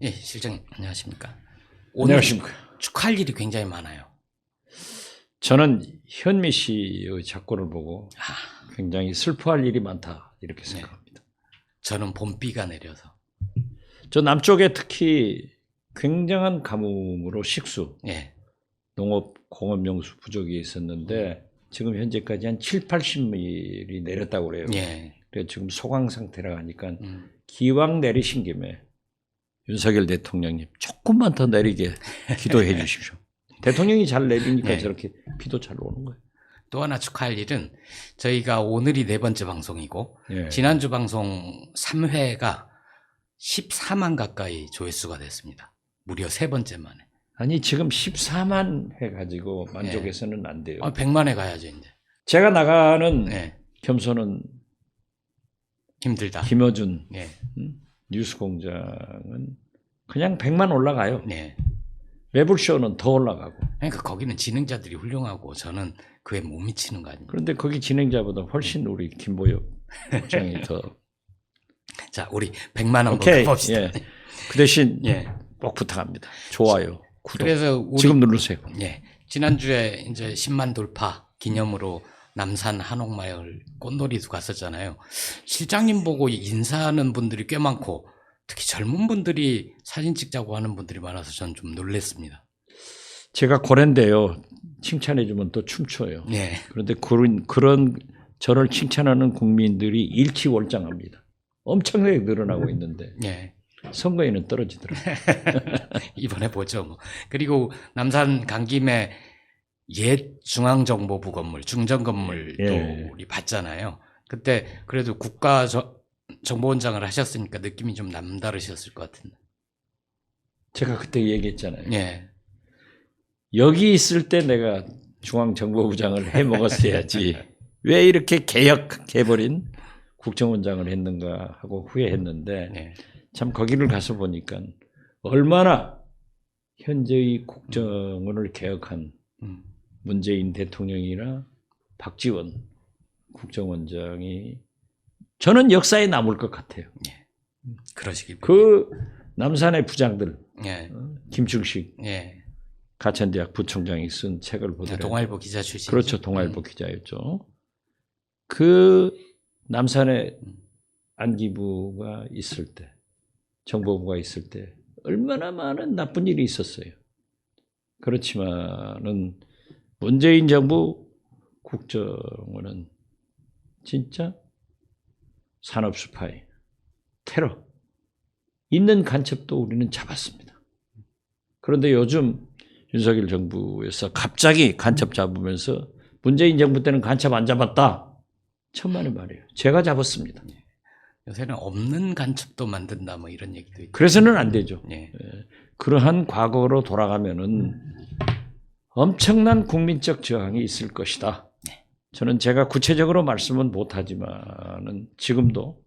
예, 실장님 안녕하십니까. 안녕하십니까. 축하할 일이 굉장히 많아요. 저는 현미 씨의 작고를 보고 굉장히 슬퍼할 일이 많다 이렇게 생각합니다. 저는 봄비가 내려서. 저 남쪽에 특히 굉장한 가뭄으로 식수, 예. 농업, 공업용수 부족이 있었는데 지금 현재까지 한 7, 80mm 내렸다고 그래요. 예. 그래서 지금 소강 상태라 하니까 기왕 내리신 김에 윤석열 대통령님 조금만 더 내리게 기도해 주십시오. 대통령이 잘 내리니까 네. 저렇게 비도 잘 오는 거예요. 또 하나 축하할 일은 저희가 오늘이 4번째 방송이고 예. 지난주 방송 3회가 14만 가까이 조회수가 됐습니다. 무려 3번째 만에. 아니 지금 14만 해가지고 만족해서는 안 돼요. 100만에 가야죠 이제. 제가 나가는 예. 겸손은 힘들다. 김어준 예. 뉴스공장은 그냥 100만 올라가요. 네. 매불쇼는 더 올라가고. 그러니까 거기는 진행자들이 훌륭하고 저는 그에 못 미치는 거 아닙니까? 그런데 거기 진행자보다 훨씬 우리 김보엽 국장이 더. 자, 우리 100만 한번 오케이. 가봅시다. 예. 그 대신 예. 꼭 부탁합니다. 좋아요, 구독. 그래서 우리 지금 누르세요. 예. 지난주에 이제 10만 돌파 기념으로 남산 한옥마을 꽃놀이도 갔었잖아요. 실장님 보고 인사하는 분들이 꽤 많고 특히 젊은 분들이 사진 찍자고 하는 분들이 많아서 저는 좀 놀랐습니다. 제가 고래인데요. 칭찬해주면 또 춤춰요. 예. 그런데 그런 저를 칭찬하는 국민들이 일치월장합니다. 엄청나게 늘어나고 있는데 예. 선거에는 떨어지더라고요. 이번에 보죠. 뭐. 그리고 남산 강김에 옛 중앙정보부 건물, 중정 건물도 예. 우리 봤잖아요. 그때 그래도 정보원장을 하셨으니까 느낌이 좀 남다르셨을 것 같은데. 제가 그때 얘기했잖아요. 예. 여기 있을 때 내가 중앙정보부장을 해 먹었어야지. 왜 이렇게 개혁해버린 국정원장을 했는가 하고 후회했는데 예. 참 거기를 가서 보니까 얼마나 현재의 국정원을 개혁한 문재인 대통령이나 박지원 국정원장이 저는 역사에 남을 것 같아요. 예. 그러시길. 그 남산의 부장들, 예. 김충식 예. 가천대학 부총장이 쓴 책을 보더라도 동아일보 기자 출신. 그렇죠. 동아일보 기자였죠. 그 남산에 안기부가 있을 때, 정보부가 있을 때 얼마나 많은 나쁜 일이 있었어요. 그렇지만은 문재인 정부 국정원은 진짜 산업 스파이, 테러 있는 간첩도 우리는 잡았습니다. 그런데 요즘 윤석열 정부에서 갑자기 간첩 잡으면서 문재인 정부 때는 간첩 안 잡았다. 천만의 말이에요. 제가 잡았습니다. 요새는 없는 간첩도 만든다 뭐 이런 얘기도 있고. 그래서는 안 되죠. 예. 그러한 과거로 돌아가면은 엄청난 국민적 저항이 있을 것이다. 저는 제가 구체적으로 말씀은 못하지만은 지금도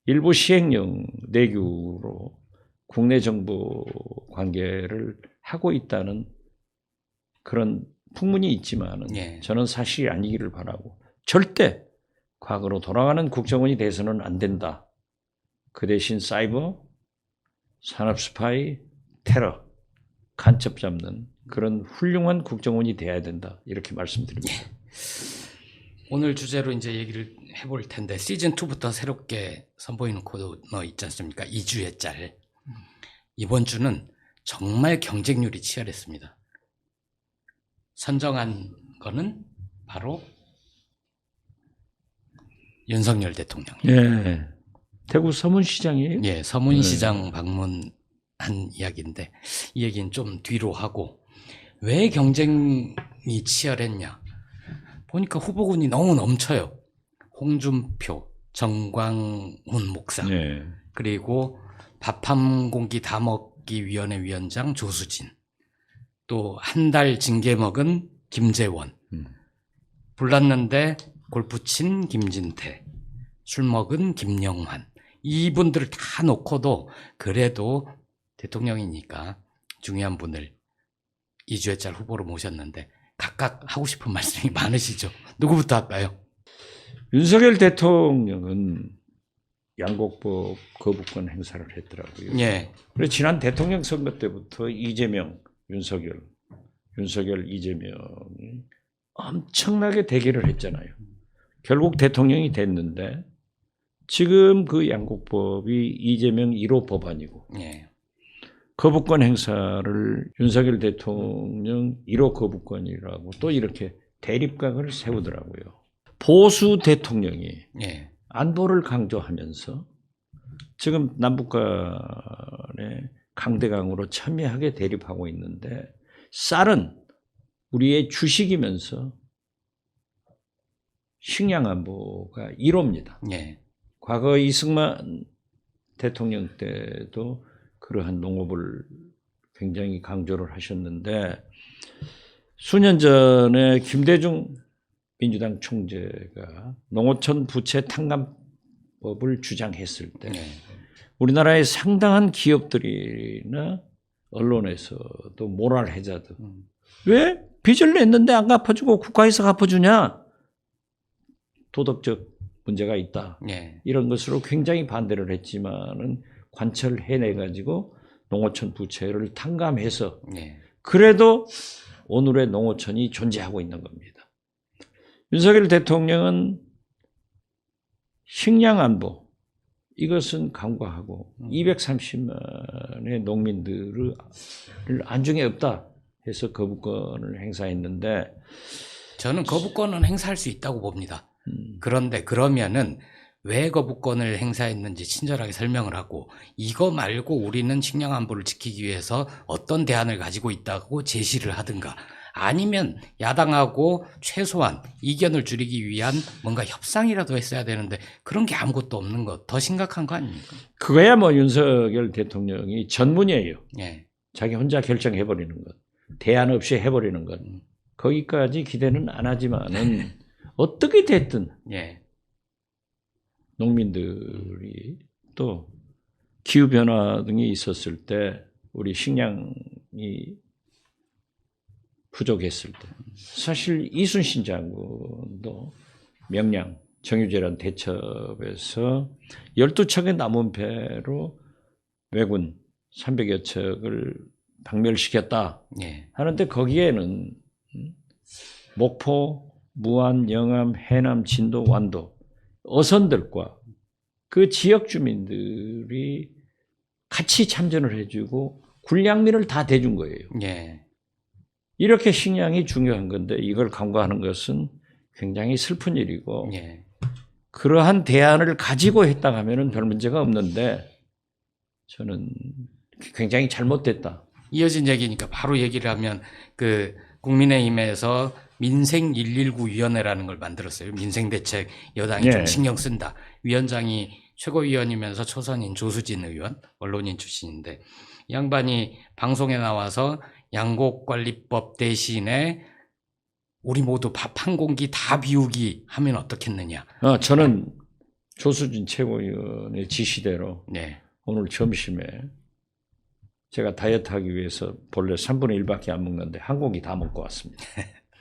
일부 시행령 내규로 국내 정보 관계를 하고 있다는 그런 풍문이 있지만은 예. 저는 사실이 아니기를 바라고 절대 과거로 돌아가는 국정원이 돼서는 안 된다. 그 대신 사이버, 산업 스파이, 테러, 간첩 잡는 그런 훌륭한 국정원이 돼야 된다. 이렇게 말씀드립니다. 오늘 주제로 이제 얘기를 해볼 텐데 시즌 2부터 새롭게 선보이는 코너 있지 않습니까? 2주의 짤. 이번 주는 정말 경쟁률이 치열했습니다. 선정한 거는 바로 윤석열 대통령. 예. 대구 서문시장이에요? 예, 서문시장 방문한 이야기인데 이 얘기는 좀 뒤로 하고 왜 경쟁이 치열했냐? 보니까 후보군이 너무 넘쳐요. 홍준표, 정광훈 목사, 네. 그리고 밥 한 공기 다 먹기 위원회 위원장 조수진, 또 한 달 징계 먹은 김재원, 불났는데 골프 친 김진태, 술 먹은 김영환, 이분들을 다 놓고도 그래도 대통령이니까 중요한 분을 2주의 짤 후보로 모셨는데 각각 하고 싶은 말씀이 많으시죠? 누구부터 할까요? 윤석열 대통령은 양곡법 거부권 행사를 했더라고요. 예. 그래서 지난 대통령 선거 때부터 이재명, 윤석열, 이재명이 엄청나게 대결을 했잖아요. 결국 대통령이 됐는데 지금 그 양곡법이 이재명 1호 법안이고 예. 거부권 행사를 윤석열 대통령 1호 거부권이라고 또 이렇게 대립각을 세우더라고요. 보수 대통령이 예. 안보를 강조하면서 지금 남북 간의 강대강으로 첨예하게 대립하고 있는데 쌀은 우리의 주식이면서 식량 안보가 1호입니다. 예. 과거 이승만 대통령 때도 그러한 농업을 굉장히 강조를 하셨는데 수년 전에 김대중 민주당 총재가 농어촌 부채 탕감법을 주장했을 때 예. 우리나라의 상당한 기업들이나 언론에서도 모랄 해자들 왜 빚을 냈는데 안 갚아주고 국가에서 갚아주냐 도덕적 문제가 있다. 예. 이런 것으로 굉장히 반대를 했지만은 관철해내 가지고 농어촌 부채를 탕감해서 예. 그래도 오늘의 농어촌이 존재하고 있는 겁니다. 윤석열 대통령은 식량 안보 이것은 간과하고 230만의 농민들을 안중에 없다 해서 거부권을 행사했는데 저는 거부권은 행사할 수 있다고 봅니다. 그런데 그러면은 왜 거부권을 행사했는지 친절하게 설명을 하고 이거 말고 우리는 식량 안보를 지키기 위해서 어떤 대안을 가지고 있다고 제시를 하든가 아니면 야당하고 최소한 이견을 줄이기 위한 뭔가 협상이라도 했어야 되는데 그런 게 아무것도 없는 것 더 심각한 거 아닙니까? 그거야 뭐 윤석열 대통령이 전문이에요. 예. 자기 혼자 결정해버리는 것. 대안 없이 해버리는 것. 거기까지 기대는 안 하지만은 어떻게 됐든 예. 농민들이 또 기후변화 등이 있었을 때 우리 식량이 부족했을 때 사실 이순신 장군도 명량 정유재란 대첩에서 12척의 남은 배로 왜군 300여 척을 박멸시켰다 예. 하는데 거기에는 목포, 무안, 영암, 해남, 진도, 완도 어선들과 그 지역 주민들이 같이 참전을 해주고 군량민을 다 대준 거예요. 예. 이렇게 식량이 중요한 건데 이걸 간과하는 것은 굉장히 슬픈 일이고 예. 그러한 대안을 가지고 했다 하면은 별 문제가 없는데 저는 굉장히 잘못됐다. 이어진 얘기니까 바로 얘기를 하면 그 국민의힘에서 민생 119위원회라는 걸 만들었어요. 민생대책 여당이 좀 예. 신경 쓴다. 위원장이 최고위원이면서 초선인 조수진 의원, 언론인 출신인데 이 양반이 방송에 나와서 양곡관리법 대신에 우리 모두 밥 한 공기 다 비우기 하면 어떻겠느냐. 저는 조수진 최고위원의 지시대로 네. 오늘 점심에 제가 다이어트하기 위해서 본래 3분의 1밖에 안 먹는데 한 공기 다 먹고 왔습니다.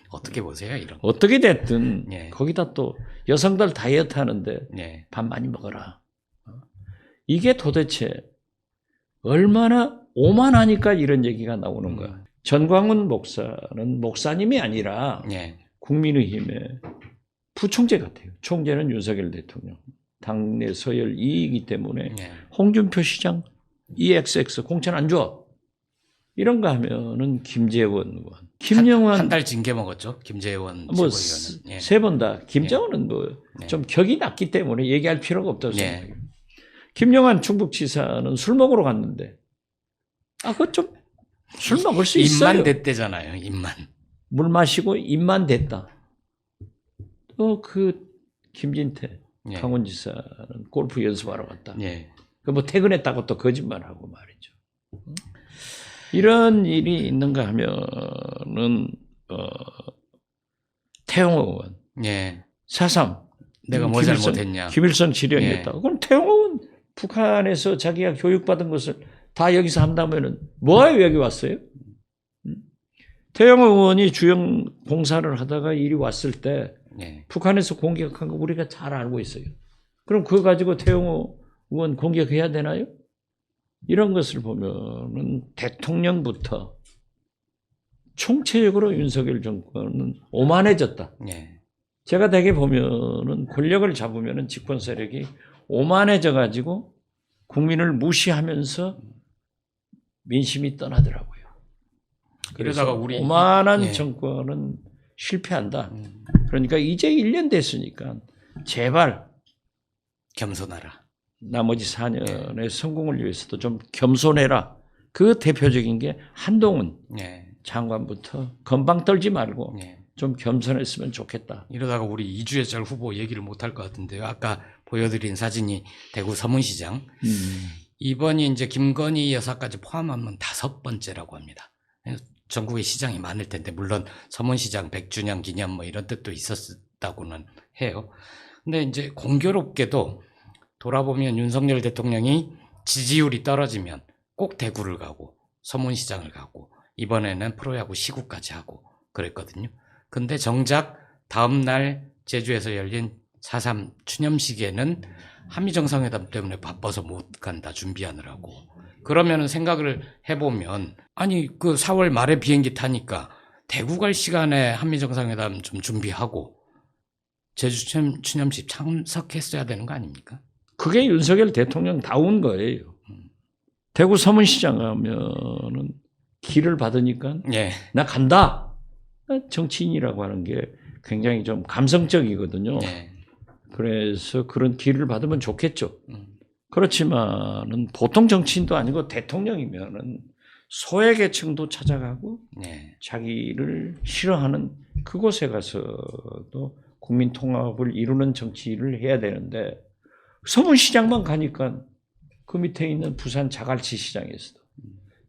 어떻게 보세요, 이런 거? 어떻게 됐든 예. 거기다 또 여성들 다이어트 하는데 네. 밥 많이 먹어라. 이게 도대체 얼마나 오만하니까 이런 얘기가 나오는 거야. 전광훈 목사는 목사님이 아니라 네. 국민의힘의 부총재 같아요. 총재는 윤석열 대통령. 당내 서열 2위이기 때문에 네. 홍준표 시장 EXX 공천 안 줘. 이런 거 하면은 김재원 의원, 김영환 한 달 징계 먹었죠. 김재원 뭐 최고위원은. 예. 세 번 다. 김정은은 뭐 좀 격이 낮기 때문에 얘기할 필요가 없다고 생각해요. 김영환 충북지사는 술 먹으러 갔는데 그거 좀 술 먹을 수 있어요. 입만 됐대잖아요. 입만. 물 마시고 입만 됐다. 또 그 김진태 예. 강원지사는 골프 연습하러 갔다. 예. 그 뭐 퇴근했다고 또 거짓말하고 말이죠. 이런 일이 있는가 하면은 태영호 의원, 예. 4.3 내가 뭘 잘못했냐. 김일성 지령했다. 그럼 태영호 의원 북한에서 자기가 교육받은 것을 다 여기서 한다면은 뭐하러 여기 왔어요? 태영호 의원이 주영 봉사를 하다가 일이 왔을 때 예. 북한에서 공격한 거 우리가 잘 알고 있어요. 그럼 그거 가지고 태영호 의원 공격해야 되나요? 이런 것을 보면은 대통령부터 총체적으로 윤석열 정권은 오만해졌다. 예. 제가 대개 보면은 권력을 잡으면은 집권 세력이 오만해져 가지고 국민을 무시하면서 민심이 떠나더라고요. 이러다가 그래서 우리 오만한 예. 정권은 실패한다. 그러니까 이제 1년 됐으니까 제발 네. 겸손하라. 나머지 4년의 성공을 위해서도 좀 겸손해라. 그 대표적인 게 한동훈 예. 장관부터 건방 떨지 말고 예. 좀 겸손했으면 좋겠다. 이러다가 우리 이주해철 후보 얘기를 못할 것 같은데요. 아까 보여드린 사진이 대구 서문시장. 이번이 이제 김건희 여사까지 포함하면 5번째라고 합니다. 전국에 시장이 많을 텐데 물론 서문시장 100주년 기념 뭐 이런 뜻도 있었다고는 해요. 근데 이제 공교롭게도 돌아보면 윤석열 대통령이 지지율이 떨어지면 꼭 대구를 가고 서문시장을 가고 이번에는 프로야구 시구까지 하고 그랬거든요. 근데 정작 다음 날 제주에서 열린 4.3 추념식에는 한미정상회담 때문에 바빠서 못 간다 준비하느라고. 그러면은 생각을 해보면 아니 그 4월 말에 비행기 타니까 대구 갈 시간에 한미정상회담 좀 준비하고 제주 추념식 참석했어야 되는 거 아닙니까? 그게 윤석열 대통령 다운 거예요. 대구 서문시장 가면은 길을 받으니까 예. 나 간다. 정치인이라고 하는 게 굉장히 좀 감성적이거든요. 예. 그래서 그런 기회를 받으면 좋겠죠. 그렇지만은 보통 정치인도 아니고 대통령이면은 소외계층도 찾아가고 예. 자기를 싫어하는 그곳에 가서도 국민 통합을 이루는 정치를 해야 되는데 서문시장만 가니까 그 밑에 있는 부산 자갈치 시장에서도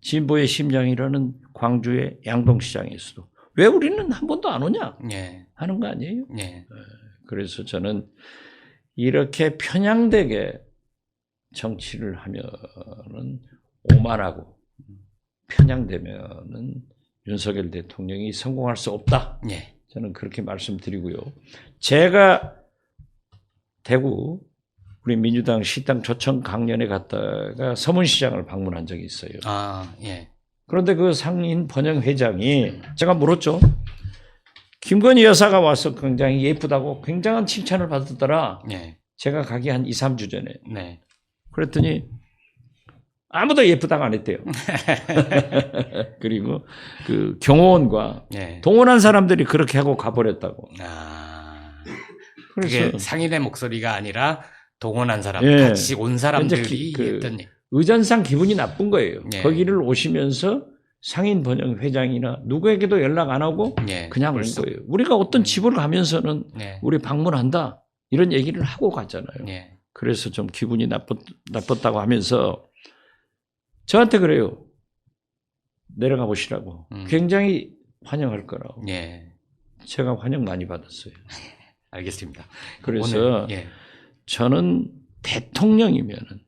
진보의 심장이라는 광주의 양동시장에서도 왜 우리는 한 번도 안 오냐 예. 하는 거 아니에요? 예. 그래서 저는 이렇게 편향되게 정치를 하면은 오만하고 편향되면은 윤석열 대통령이 성공할 수 없다. 예. 저는 그렇게 말씀드리고요. 제가 대구 우리 민주당 시당 초청 강연에 갔다가 서문시장을 방문한 적이 있어요. 아, 예. 그런데 그 상인 번영 회장이 제가 물었죠. 김건희 여사가 와서 굉장히 예쁘다고 굉장한 칭찬을 받았더라. 예. 제가 가기 한 2, 3주 전에. 네. 그랬더니 아무도 예쁘다고 안 했대요. 그리고 그 경호원과 예. 동원한 사람들이 그렇게 하고 가버렸다고. 아. 그래서 그게 상인의 목소리가 아니라 동원한 사람, 예. 같이 온 사람들이 그 했던 의전상 기분이 나쁜 거예요. 예. 거기를 오시면서 상인 번영 회장이나 누구에게도 연락 안 하고 예. 그냥 온 벌써. 거예요. 우리가 어떤 집을 가면서는 예. 우리 방문한다 이런 얘기를 하고 가잖아요. 예. 그래서 좀 기분이 나빴다고 하면서 저한테 그래요. 내려가 보시라고. 굉장히 환영할 거라고. 예. 제가 환영 많이 받았어요. 알겠습니다. 그래서 오늘, 예. 저는 대통령이면은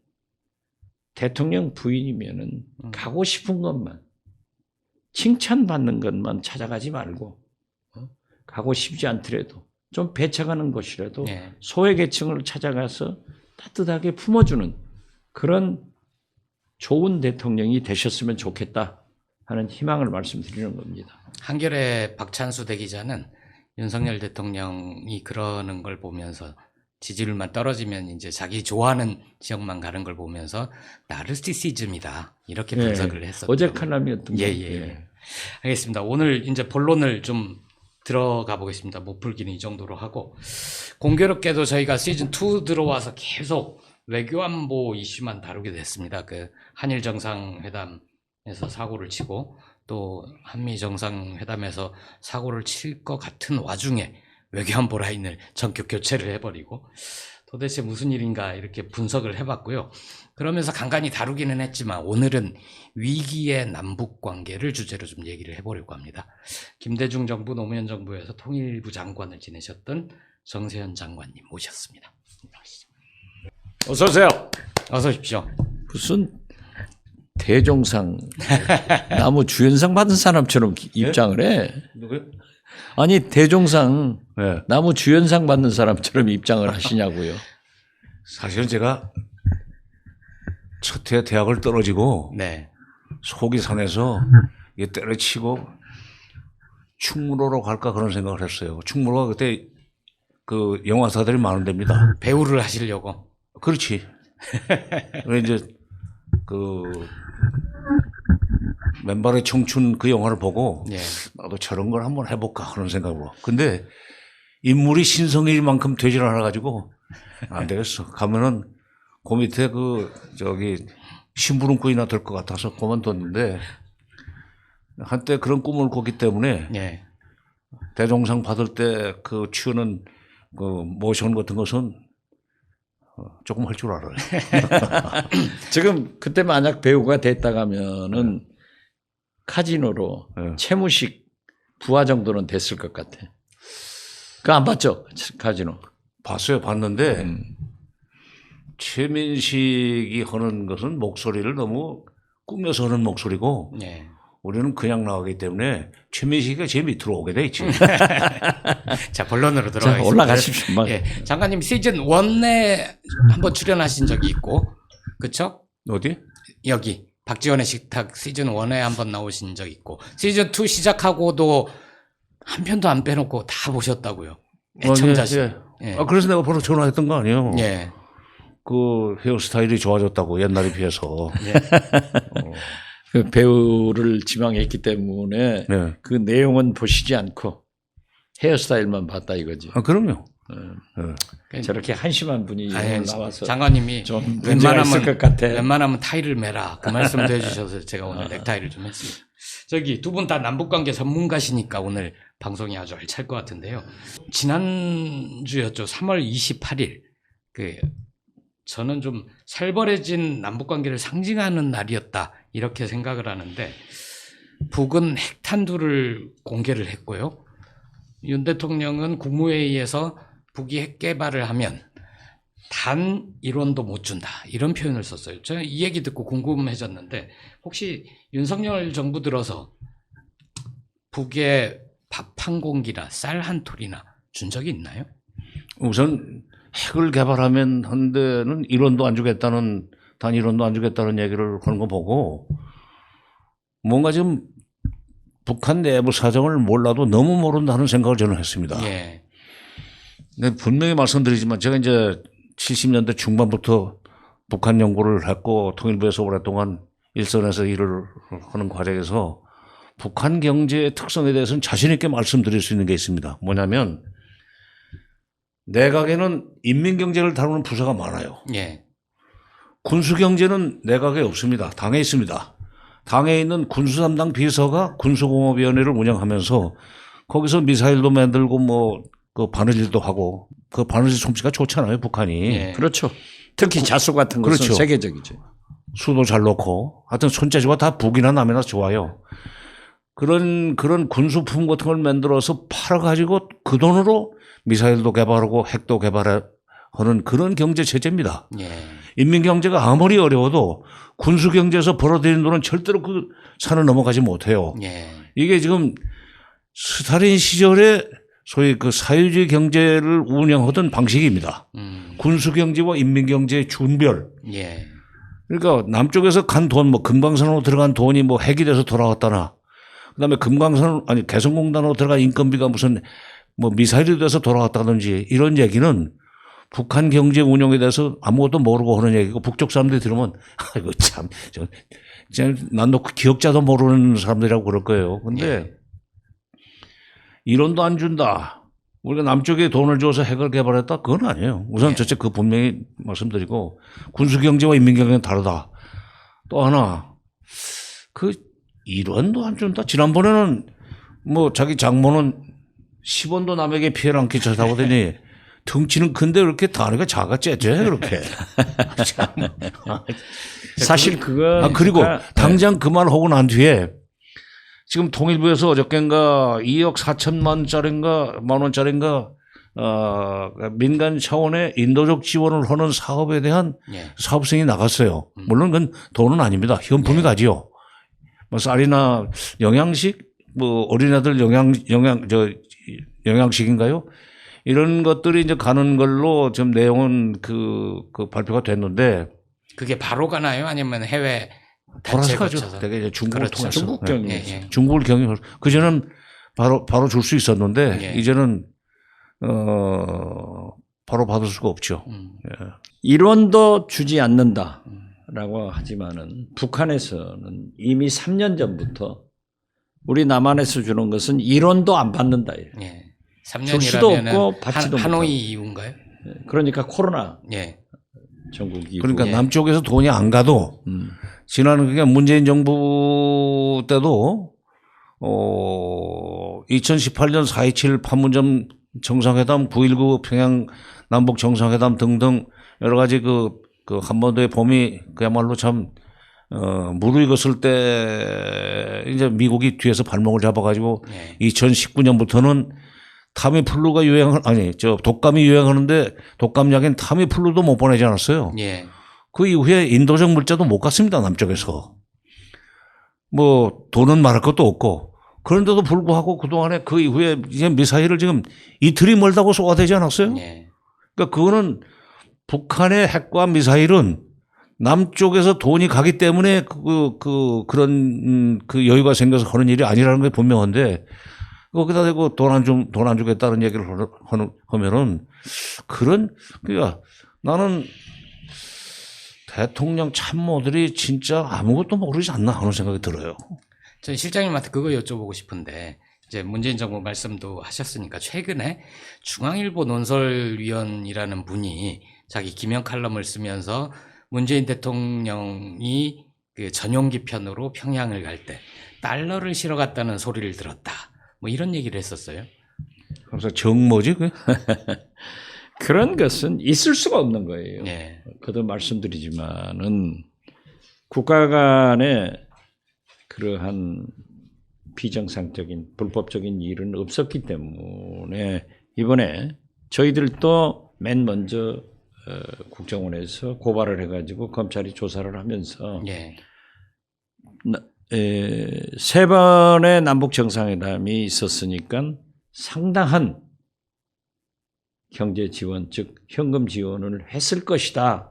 대통령 부인이면은 가고 싶은 것만 칭찬받는 것만 찾아가지 말고 가고 싶지 않더라도 좀 배쳐가는 곳이라도 예. 소외계층을 찾아가서 따뜻하게 품어주는 그런 좋은 대통령이 되셨으면 좋겠다 하는 희망을 말씀드리는 겁니다. 한겨레 박찬수 대기자는 윤석열 대통령이 그러는 걸 보면서 지지율만 떨어지면 이제 자기 좋아하는 지역만 가는 걸 보면서 나르시시즘이다 이렇게 분석을 했었죠. 어제 칼럼이었던 예, 거예요. 예. 알겠습니다. 오늘 이제 본론을 좀 들어가 보겠습니다. 못 풀기는 이 정도로 하고 공교롭게도 저희가 시즌 2 들어와서 계속 외교안보 이슈만 다루게 됐습니다. 그 한일 정상회담에서 사고를 치고 또 한미 정상회담에서 사고를 칠 것 같은 와중에 외교안보 라인을 전격 교체를 해버리고 도대체 무슨 일인가 이렇게 분석을 해봤고요. 그러면서 간간히 다루기는 했지만 오늘은 위기의 남북 관계를 주제로 좀 얘기를 해보려고 합니다. 김대중 정부 노무현 정부에서 통일부 장관을 지내셨던 정세현 장관님 모셨습니다. 어서 오세요. 어서 오십시오. 무슨 대종상 나무 주연상 받은 사람처럼 입장을 해. 누구요? 아니 대종상 네. 나무 주연상 받는 사람처럼 입장을 하시냐고요. 사실은 제가 첫 해 대학을 떨어지고 네. 속이 상해서 이게 때려치고 충무로로 갈까 그런 생각을 했어요. 충무로가 그때 그 영화사들이 많은 데입니다. 배우를 하시려고. 그렇지. 왜 이제 그 맨발의 청춘 그 영화를 보고 예. 나도 저런 걸 한번 해볼까 그런 생각으로. 근데 인물이 신성일 만큼 되질 않아가지고 안 되겠어. 가면은 그 밑에 그 저기 심부름꾼이나 될 것 같아서 그만뒀는데 한때 그런 꿈을 꿨기 때문에 예. 대종상 받을 때 그 치우는 그 모션 같은 것은 조금 할 줄 알아요. 지금 그때 만약 배우가 됐다가면은 카지노로 네. 최무식 부하 정도는 됐을 것 같아. 그거 안 봤죠? 카지노. 봤어요. 봤는데 최민식이 하는 것은 목소리를 너무 꾸며서 하는 목소리고 예. 우리는 그냥 나가기 때문에 최민식이가 제일 밑으로 오게 돼 있지. 자, 본론으로 자, 들어가겠습니다. 올라가십시오. 막. 예. 장관님 시즌 1에 한번 출연하신 적이 있고, 그쵸? 어디? 여기 박지원의 식탁 시즌 1에 한번 나오신 적 있고, 시즌 2 시작하고도 한 편도 안 빼놓고 다 보셨다고요. 애청자시. 예. 예. 아, 그래서 내가 바로 전화했던 거 아니에요. 예. 그 헤어스타일이 좋아졌다고 옛날에 비해서. 그 배우를 지망했기 때문에 네. 그 내용은 보시지 않고 헤어스타일만 봤다 이거지. 아, 그럼요. 네. 저렇게 한심한 분이 아니, 나와서 장관님이 좀 문제가 있을 것 같아. 웬만하면 타이를 매라 그 말씀도 해주셔서 제가 오늘 넥타이를 좀 했습니다. 저기 두 분 다 남북관계 전문가시니까 오늘 방송이 아주 알찰 것 같은데요. 지난주였죠. 3월 28일 그 저는 좀 살벌해진 남북관계를 상징하는 날이었다 이렇게 생각을 하는데 북은 핵탄두를 공개를 했고요. 윤 대통령은 국무회의에서 북이 핵 개발을 하면 단 1원도 못 준다 이런 표현을 썼어요. 저는 이 얘기 듣고 궁금해졌는데 혹시 윤석열 정부 들어서 북에 밥 한 공기나 쌀 한 톨이나 준 적이 있나요? 우선 핵을 개발하면 한 데는 1원도 안 주겠다는 단 1원도 안 주겠다는 얘기를 하는 거 보고 뭔가 좀 북한 내부 사정을 몰라도 너무 모른다는 생각을 저는 했습니다. 예. 근데 분명히 말씀드리지만 제가 이제 70년대 중반부터 북한 연구를 했고 통일부에서 오랫동안 일선에서 일을 하는 과정에서 북한 경제의 특성에 대해서는 자신 있게 말씀드릴 수 있는 게 있습니다. 뭐냐면 내각에는 인민경제를 다루는 부서가 많아요. 예. 군수경제는 내각에 없습니다. 당에 있습니다. 당에 있는 군수담당 비서가 군수공업위원회를 운영하면서 거기서 미사일도 만들고 뭐 그 바느질도 하고 그 바느질 솜씨가 좋잖아요. 북한이. 예. 그렇죠. 특히 자수 같은 것은 그렇죠. 세계적이죠. 수도 잘 놓고 하여튼 손재주가 다 북이나 남이나 좋아요. 그런 군수품 같은 걸 만들어서 팔아가지고 그 돈으로 미사일도 개발하고 핵도 개발하는 그런 경제 체제입니다. 예. 인민경제가 아무리 어려워도 군수경제에서 벌어들이는 돈은 절대로 그 산을 넘어가지 못해요. 예. 이게 지금 스탈린 시절에 소위 그 사회주의 경제를 운영하던 방식입니다. 군수경제와 인민경제의 준별. 예. 그러니까 남쪽에서 간 돈, 뭐 금강산으로 들어간 돈이 뭐 핵이 돼서 돌아왔다나, 그다음에 개성공단으로 들어간 인건비가 무슨 뭐 미사일이 돼서 돌아왔다든지 이런 얘기는 북한 경제 운영에 대해서 아무것도 모르고 하는 얘기고 북쪽 사람들이 들으면 아이고 참, 난 놓고 기억자도 모르는 사람들이라고 그럴 거예요. 근데 예. 1원도 안 준다. 우리가 남쪽에 돈을 줘서 핵을 개발했다? 그건 아니에요. 우선 예. 저쪽 그 분명히 말씀드리고 군수경제와 인민경제는 다르다. 또 하나 그 1원도 안 준다. 지난번에는 뭐 자기 장모는 10원도 남에게 피해를 안 끼쳤다고 하더니 덩치는 큰데 그렇게 다리가 작아 째째 그렇게. 사실 그건 그리고 그러니까 당장 그 말 하고 난 뒤에 지금 통일부에서 어저께인가 2억 4천만 원짜리인가 민간 차원의 인도적 지원을 하는 사업에 대한 예. 사업성이 나갔어요. 물론 그건 돈은 아닙니다. 현품이 가지요. 뭐 쌀이나 영양식, 뭐 어린애들 영양식인가요? 이런 것들이 이제 가는 걸로 지금 내용은 그 발표가 됐는데 그게 바로 가나요? 아니면 해외 단체 돌아서 가죠. 거쳐서? 되게 이제 중국을 그렇죠. 통해서. 중국 네. 경유. 예, 예. 중국을 경유. 그전에는 바로 줄 수 있었는데 예. 이제는 바로 받을 수가 없죠. 예. 일원도 주지 않는다라고 하지만은 북한에서는 이미 3년 전부터 우리 남한에서 주는 것은 일원도 안 받는다. 예. 줄 수도 3년이라면 없고 받지도 하노이 이후인가요? 그러니까 코로나 예. 전국 이후. 그러니까 예. 남쪽에서 돈이 안 가도 지난 그러니까 문재인 정부 때도 2018년 4.27 판문점 정상회담, 9.19 평양 남북 정상회담 등등 여러 가지 그 한반도의 봄이 그야말로 참 무르익었을 때 이제 미국이 뒤에서 발목을 잡아가지고 예. 2019년부터는 타미플루가 독감이 유행하는데 독감약인 타미플루도 못 보내지 않았어요. 예. 그 이후에 인도적 물자도 못 갔습니다. 남쪽에서. 뭐 돈은 말할 것도 없고 그런데도 불구하고 그동안에 그 이후에 이제 미사일을 지금 이틀이 멀다고 쏘아대지 않았어요? 예. 그러니까 그거는 북한의 핵과 미사일은 남쪽에서 돈이 가기 때문에 그런 여유가 생겨서 하는 일이 아니라는 게 분명한데 거기다 대고 돈 안 주겠다는 얘기를 하면은 그러니까 나는 대통령 참모들이 진짜 아무것도 모르지 않나 하는 생각이 들어요. 저는 실장님한테 그거 여쭤보고 싶은데 이제 문재인 정부 말씀도 하셨으니까 최근에 중앙일보 논설위원이라는 분이 자기 기명 칼럼을 쓰면서 문재인 대통령이 그 전용기 편으로 평양을 갈 때 달러를 실어 갔다는 소리를 들었다. 뭐 이런 얘기를 했었어요. 그래서 정모지 그? 그런 것은 있을 수가 없는 거예요. 예. 거듭 말씀드리지만은 국가 간에 그러한 비정상적인 불법적인 일은 없었기 때문에 이번에 저희들도 맨 먼저 국정원에서 고발을 해가지고 검찰이 조사를 하면서 예. 세 번의 남북 정상회담이 있었으니까 상당한 경제 지원, 즉 현금 지원을 했을 것이다.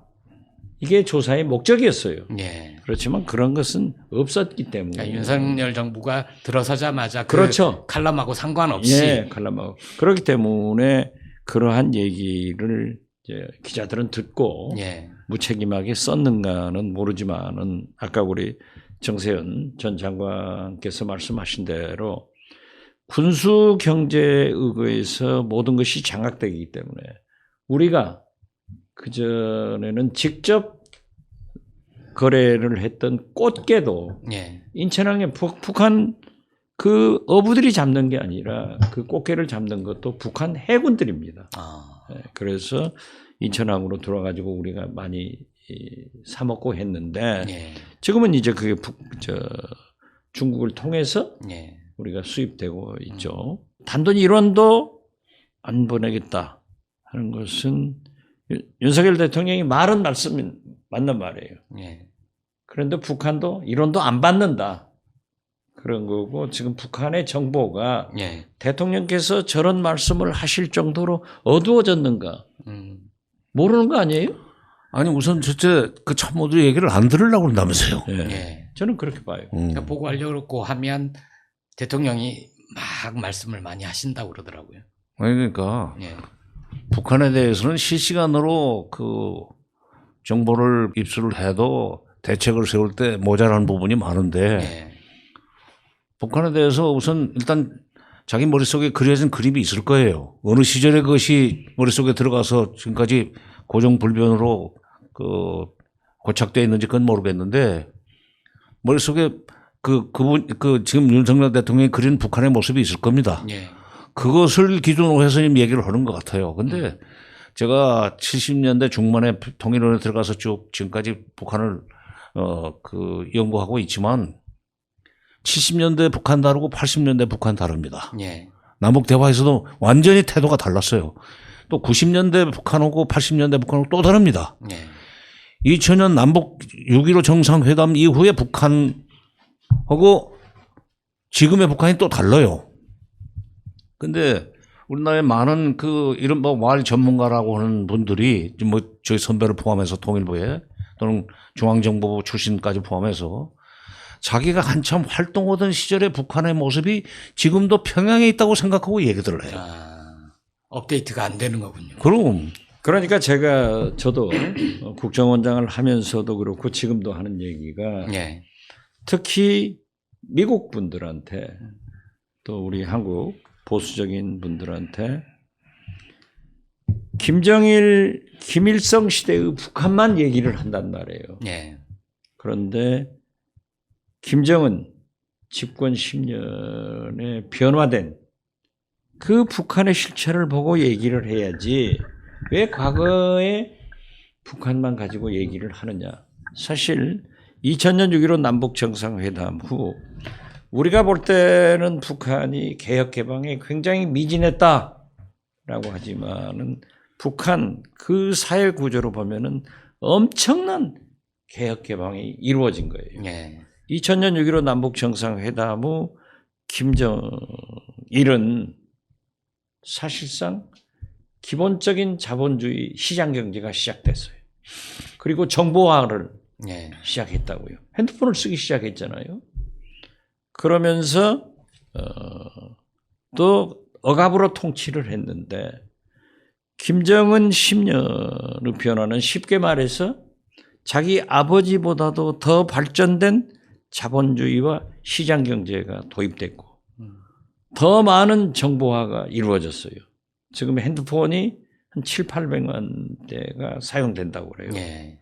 이게 조사의 목적이었어요. 예. 그렇지만 그런 것은 없었기 때문에. 그러니까 윤석열 정부가 들어서자마자 그렇죠. 칼럼하고 상관없이 예, 칼럼하고. 그렇기 때문에 그러한 얘기를 이제 기자들은 듣고 예. 무책임하게 썼는가는 모르지만은 아까 우리 정세현 전 장관께서 말씀하신 대로 군수 경제에 의거해서 모든 것이 장악되기 때문에 우리가 그전에는 직접 거래를 했던 꽃게도 예. 인천항에 북한 그 어부들이 잡는 게 아니라 그 꽃게를 잡는 것도 북한 해군들입니다. 아. 그래서 인천항으로 들어와가지고 우리가 많이 사 먹고 했는데 예. 지금은 이제 그게 중국을 통해서 예. 우리가 수입되고 있죠. 단돈 1원도 안 보내겠다 하는 것은 윤석열 대통령이 말은 맞는 말이에요. 예. 그런데 북한도 1원도 안 받는다. 그런 거고 지금 북한의 정보가 예. 대통령께서 저런 말씀을 하실 정도로 어두워졌는가 모르는 거 아니에요? 아니 우선 첫째 그 참모들이 얘기를 안 들으려고 그런다면서요. 예. 예. 저는 그렇게 봐요. 그러니까 보고하려고 하면 대통령이 막 말씀을 많이 하신다고 그러더라고요. 아니 그러니까 예. 북한에 대해서는 실시간으로 그 정보를 입수를 해도 대책을 세울 때 모자란 부분이 많은데 예. 북한에 대해서 우선 일단 자기 머릿속에 그려진 그림이 있을 거예요. 어느 시절에 그것이 머릿속에 들어가서 지금까지 고정불변으로 고착되어 있는지 그건 모르겠는데 머릿속에 지금 윤석열 대통령이 그린 북한의 모습이 있을 겁니다. 예. 그것을 기준으로 해서 지금 얘기를 하는 것 같아요. 근데 제가 70년대 중반에 통일원에 들어가서 쭉 지금까지 북한을 연구하고 있지만 70년대 북한 다르고 80년대 북한 다릅니다. 예. 남북 대화에서도 완전히 태도가 달랐어요. 또 90년대 북한하고 80년대 북한하고 또 다릅니다. 예. 2000년 남북 6.15 정상회담 이후에 북한하고 지금의 북한이 또 달라요. 근데 우리나라에 많은 이런 말 전문가라고 하는 분들이 저희 선배를 포함해서 통일부에 또는 중앙정보부 출신까지 포함해서 자기가 한참 활동하던 시절의 북한의 모습이 지금도 평양에 있다고 생각하고 얘기들을 해요. 업데이트가 안 되는 거군요. 그럼 그러니까 저도 국정원장을 하면서도 그렇고 지금도 하는 얘기가 예. 특히 미국 분들한테 또 우리 한국 보수적인 분들한테 김정일, 김일성 시대의 북한만 얘기를 한단 말이에요. 예. 그런데 김정은 집권 10년에 변화된 그 북한의 실체를 보고 얘기를 해야지 왜 과거에 북한만 가지고 얘기를 하느냐. 사실 2000년 6.15 남북 정상회담 후 우리가 볼 때는 북한이 개혁 개방에 굉장히 미진했다라고 하지만은 북한 그 사회 구조로 보면은 엄청난 개혁 개방이 이루어진 거예요. 예. 2000년 6.15 남북 정상회담 후 김정일은 사실상 기본적인 자본주의 시장 경제가 시작됐어요. 그리고 정보화를 예. 시작했다고요. 핸드폰을 쓰기 시작했잖아요. 그러면서 또 억압으로 통치를 했는데 김정은 10년의 변화는 쉽게 말해서 자기 아버지보다도 더 발전된 자본주의와 시장 경제가 도입됐고 더 많은 정보화가 이루어졌어요. 지금 핸드폰이 한 7, 800만 대가 사용된다고 그래요. 예.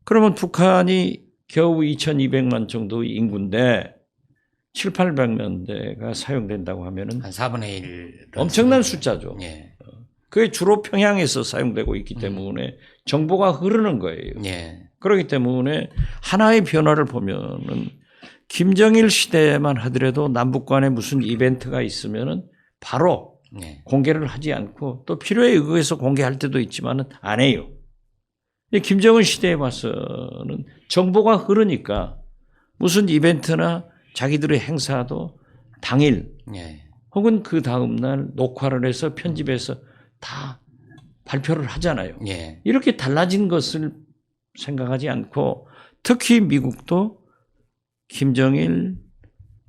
그러면 북한이 겨우 2200만 정도의 인구인데 7, 800만 대가 사용된다고 하면은 한 4분의 1. 엄청난 숫자죠. 예. 그게 주로 평양에서 사용되고 있기 때문에 정보가 흐르는 거예요. 예. 그렇기 때문에 하나의 변화를 보면은 김정일 시대만 하더라도 남북 간에 무슨 이벤트가 있으면은 바로 예. 공개를 하지 않고 또 필요에 의해서 공개할 때도 있지만은 안 해요. 김정은 시대에 와서는 정보가 흐르니까 무슨 이벤트나 자기들의 행사도 당일 예. 혹은 그 다음날 녹화를 해서 편집해서 다 발표를 하잖아요. 예. 이렇게 달라진 것을 생각하지 않고 특히 미국도 김정일,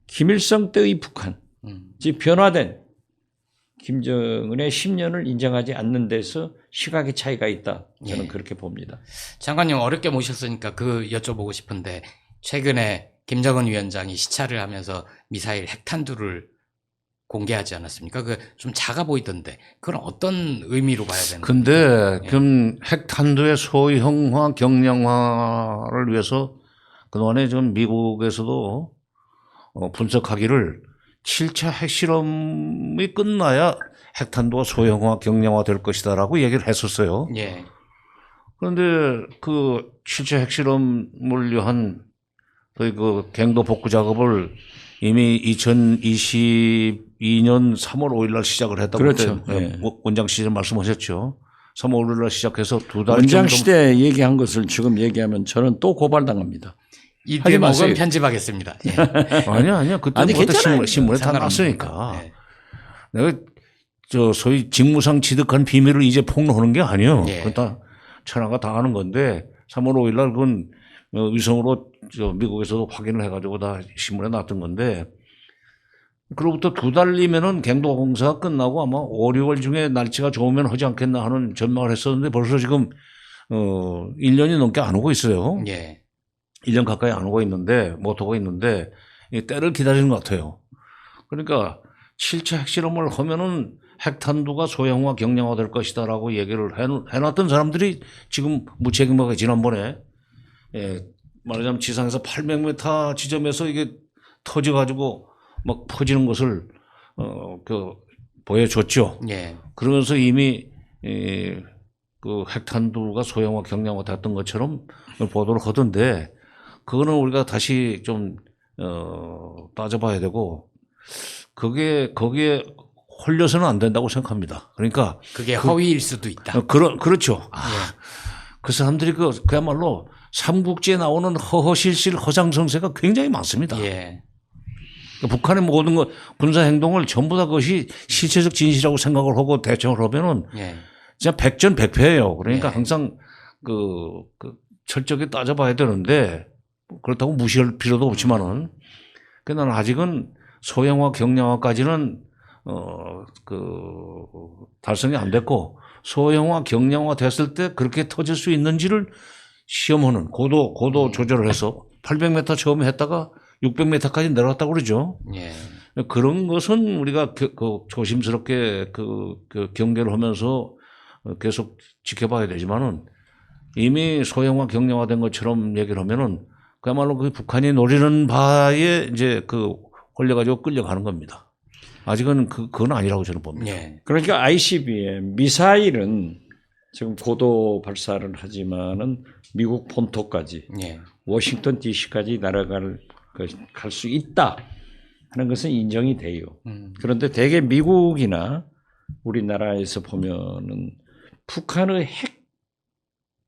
김일성 때의 북한, 즉 변화된 김정은의 10년을 인정하지 않는 데서 시각의 차이가 있다. 저는 예. 그렇게 봅니다. 장관님 어렵게 모셨으니까 그 여쭤보고 싶은데 최근에 김정은 위원장이 시찰을 하면서 미사일 핵탄두를 공개하지 않았습니까? 그 좀 작아 보이던데 그건 어떤 의미로 봐야 되는 근데 예. 지금 핵탄두의 소형화, 경량화를 위해서 그동안에 지금 미국에서도 분석하기를 7차 핵실험이 끝나야 핵탄두가 소형화, 경량화 될 것이다라고 얘기를 했었어요. 예. 그런데 그 7차 핵실험을 위한 그 갱도 복구 작업을 이미 2022년 3월 5일 날 시작을 했다고 그렇죠. 그때 예. 원장 시절 말씀하셨죠. 3월 5일 날 시작해서 2달 원장 정도 시대 얘기한 것을 지금 얘기하면 저는 또 고발당합니다. 이 하지 마세요. 대목은 편집하겠습니다. 예. 아니야. 그때 아니, 그때 괜찮아요. 신문에 다 상관없습니다. 났으니까. 예. 내가 소위 직무상 취득한 비밀을 이제 폭로하는 게 아니에요. 예. 그건 다 천하가 다 아는 건데 3월 5일 날 그건 위성으로 미국에서도 확인을 해가지고 다 신문에 났던 건데 그로부터 2달이면은 갱도 공사가 끝나고 아마 5, 6월 중에 날씨가 좋으면 하지 않겠나 하는 전망을 했었는데 벌써 지금 1년이 넘게 안 오고 있어요. 예. 1년 가까이 안 오고 있는데 못 오고 있는데 때를 기다리는 것 같아요. 그러니까 7차 핵실험을 하면은 핵탄두가 소형화, 경량화 될 것이다라고 얘기를 해놨던 사람들이 지금 무책임하게 지난번에 말하자면 지상에서 800m 지점에서 이게 터져가지고 막 퍼지는 것을 보여줬죠. 예. 그러면서 이미 그 핵탄두가 소형화, 경량화 됐던 것처럼 보도를 하던데 그거는 우리가 다시 좀 따져봐야 되고 거기에 홀려서는 안 된다고 생각합니다. 그러니까 그게 허위일 수도 있다. 그렇죠. 예. 그 사람들이 그야말로 삼국지에 나오는 허허실실 허장성세가 굉장히 많습니다. 예. 그러니까 북한의 모든 군사 행동을 전부 다 그것이 실체적 진실이라고 생각을 하고 대처를 하면은 예. 진짜 백전백패예요. 그러니까 예. 항상 철저하게 따져봐야 되는데 그렇다고 무시할 필요도 없지만은 나는 아직은 소형화 경량화까지는 달성이 안 됐고 소형화 경량화 됐을 때 그렇게 터질 수 있는지를 시험하는 고도 조절을 해서 800m 처음에 했다가 600m까지 내려갔다고 그러죠. 예. 그런 것은 우리가 조심스럽게 경계를 하면서 계속 지켜봐야 되지만은 이미 소형화 경량화된 것처럼 얘기를 하면은 그야말로 그 북한이 노리는 바에 이제 걸려가지고 끌려가는 겁니다. 아직은 그건 아니라고 저는 봅니다. 예. 그러니까 ICBM 미사일은 지금 고도 발사를 하지만은 미국 본토까지 예. 워싱턴 DC까지 날아갈 수 있다 하는 것은 인정이 돼요. 그런데 대개 미국이나 우리나라에서 보면은 북한의 핵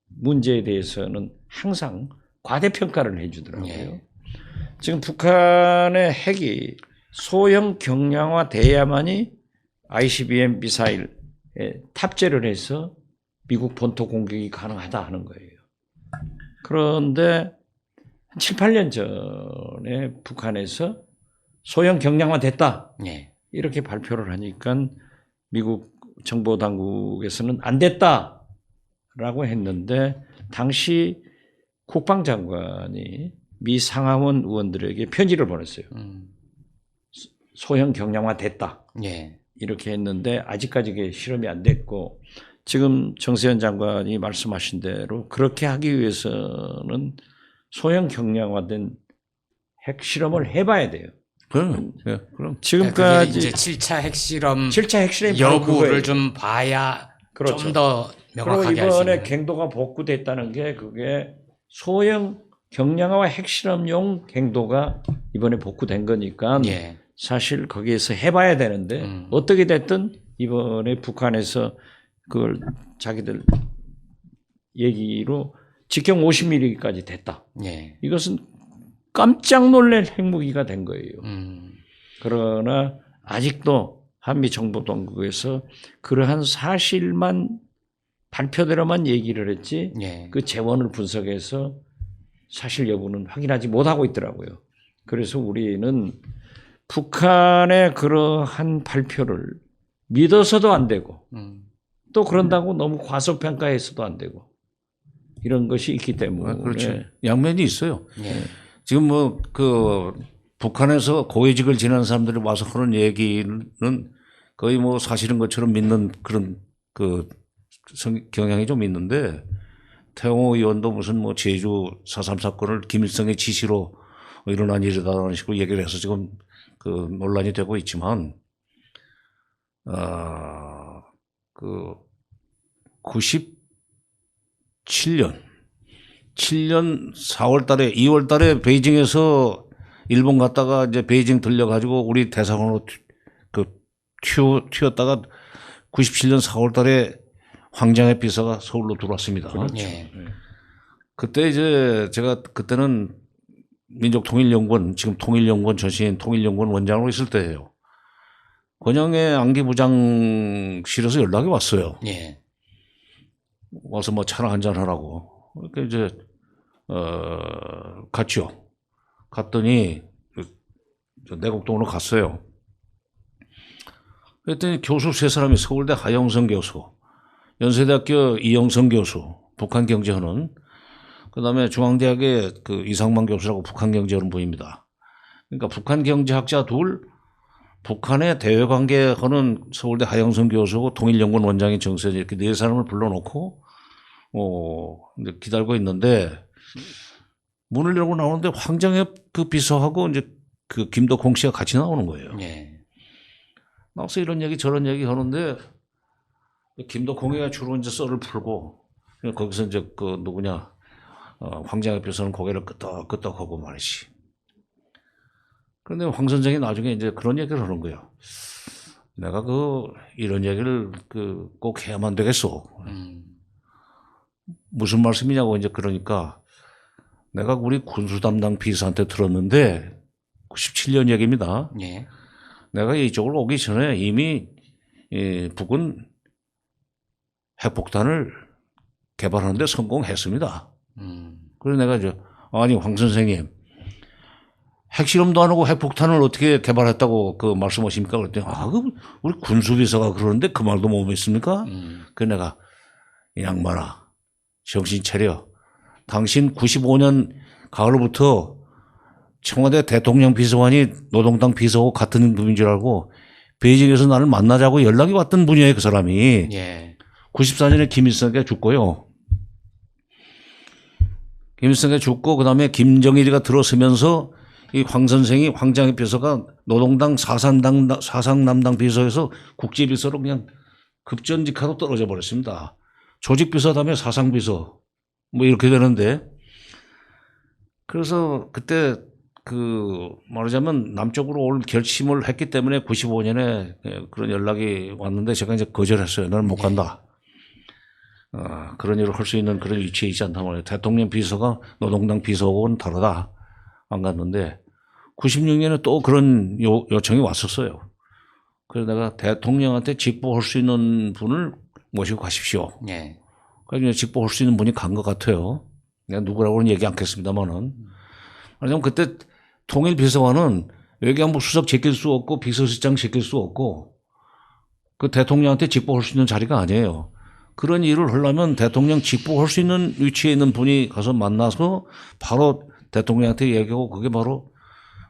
문제에 대해서는 항상 과대평가를 해주더라고요. 예. 지금 북한의 핵이 소형 경량화 돼야만이 ICBM 미사일에 탑재를 해서 미국 본토 공격이 가능하다 하는 거예요. 그런데 7, 8년 전에 북한에서 소형 경량화 됐다. 예. 이렇게 발표를 하니까 미국 정보 당국에서는 안 됐다라고 했는데 당시 국방장관이 미 상하원 의원들에게 편지를 보냈어요. 소형 경량화 됐다. 예. 이렇게 했는데 아직까지 그게 실험이 안 됐고 지금 정세현 장관이 말씀하신 대로 그렇게 하기 위해서는 소형 경량화된 핵 실험을 해봐야 돼요. 그럼 그게 지금까지 이제 7차 핵실험 7차 핵실험 여부를 좀 봐야 그렇죠. 좀 더 그리고 명확하게 알 수 이번에 있는. 갱도가 복구됐다는 게 그게 소형 경량화 핵실험용 갱도가 이번에 복구된 거니까 예. 사실 거기에서 해봐야 되는데 어떻게 됐든 이번에 북한에서 그걸 자기들 얘기로 직경 50mm까지 됐다. 예. 이것은 깜짝 놀랄 핵무기가 된 거예요. 그러나 아직도 한미 정보당국에서 그러한 사실만 발표대로만 얘기를 했지 예. 그 재원을 분석해서 사실 여부는 확인하지 못하고 있더라고요. 그래서 우리는 북한의 그러한 발표를 믿어서도 안 되고 또 그런다고 너무 과소평가해서도 안 되고 이런 것이 있기 때문에 그렇죠. 양면이 있어요. 예. 지금 북한에서 고위직을 지낸 사람들이 와서 하는 얘기는 거의 사실인 것처럼 믿는 그런 경향이 좀 있는데 태영호 의원도 무슨 제주 4.3 사건을 김일성의 지시로 일어난 일이다라는 식으로 얘기를 해서 지금 논란이 되고 있지만 97년 4월 달에 2월 달에 베이징에서 일본 갔다가 이제 베이징 들려가지고 우리 대사관으로 튀었다가 97년 4월 달에 황장의 비서가 서울로 들어왔습니다. 그렇죠. 예. 그때 이제 제가 그때는 민족통일연구원, 지금 통일연구원 전신 통일연구원 원장으로 있을 때예요. 권영애 안기부장실에서 연락이 왔어요. 예. 와서 차나 한잔 하라고. 그러니까 이제 갔죠. 갔더니 내곡동으로 갔어요. 그랬더니 교수 세 사람이 서울대 하영성 교수, 연세대학교 이영성 교수, 북한경제하는, 그다음에 중앙대학의 이상만 교수라고 북한경제하는 분입니다. 그러니까 북한경제학자 둘, 북한의 대외관계하는 서울대 하영성 교수고 통일연구원 원장인 정세현 이렇게 네 사람을 불러놓고 이제 기다리고 있는데 문을 열고 나오는데 황정엽 비서하고 이제 김덕홍 씨가 같이 나오는 거예요. 예. 나와서 이런 얘기 저런 얘기 하는데 김덕홍이가 주로 이제 썰을 풀고 거기서 이제 누구냐 황정엽 비서는 고개를 끄덕끄덕하고 말이지. 그런데 황 선생이 나중에 이제 그런 얘기를 하는 거야. 내가 이런 얘기를 꼭 해야만 되겠어. 무슨 말씀이냐고 이제 그러니까 내가 우리 군수 담당 비서한테 들었는데 97년 얘기입니다. 예. 내가 이쪽으로 오기 전에 이미 북은 핵폭탄을 개발하는 데 성공했습니다. 그래서 내가 아니 황 선생님 핵실험도 안 하고 핵폭탄을 어떻게 개발했다고 그 말씀하십니까? 그랬더니 우리 군수비서가 그러는데 그 말도 못 믿습니까? 그래서 내가 이 양반아 정신 차려. 당신 95년 가을부터 청와대 대통령 비서관이 노동당 비서하고 같은 분인 줄 알고 베이징에서 나를 만나자고 연락이 왔던 분이에요. 그 사람이. 예. 94년에 김일성에게 죽고요. 김일성에게 죽고 그다음에 김정일이가 들어서면서 이 황 선생이 황장의 비서가 노동당 사상남당 비서에서 국제비서로 그냥 급전직하로 떨어져 버렸습니다. 조직비서 다음에 사상비서 뭐 이렇게 되는데 그래서 그때 그 말하자면 남쪽으로 올 결심을 했기 때문에 95년에 그런 연락이 왔는데 제가 이제 거절했어요. 너는 못 간다. 그런 일을 할 수 있는 그런 위치에 있지 않단 말이에요. 대통령 비서가 노동당 비서하고는 다르다. 안 갔는데 96년에 또 그런 요청이 왔었어요. 그래서 내가 대통령한테 직보할 수 있는 분을 모시고 가십시오. 예. 그래서 직보할 수 있는 분이 간 것 같아요. 내가 누구라고는 얘기 않겠습니다만은. 왜냐면 그때 통일비서관은 외교안보 수석 제낄 수 없고 비서실장 제낄 수 없고 그 대통령한테 직보할 수 있는 자리가 아니에요. 그런 일을 하려면 대통령 직보할 수 있는 위치에 있는 분이 가서 만나서 바로 대통령한테 얘기하고 그게 바로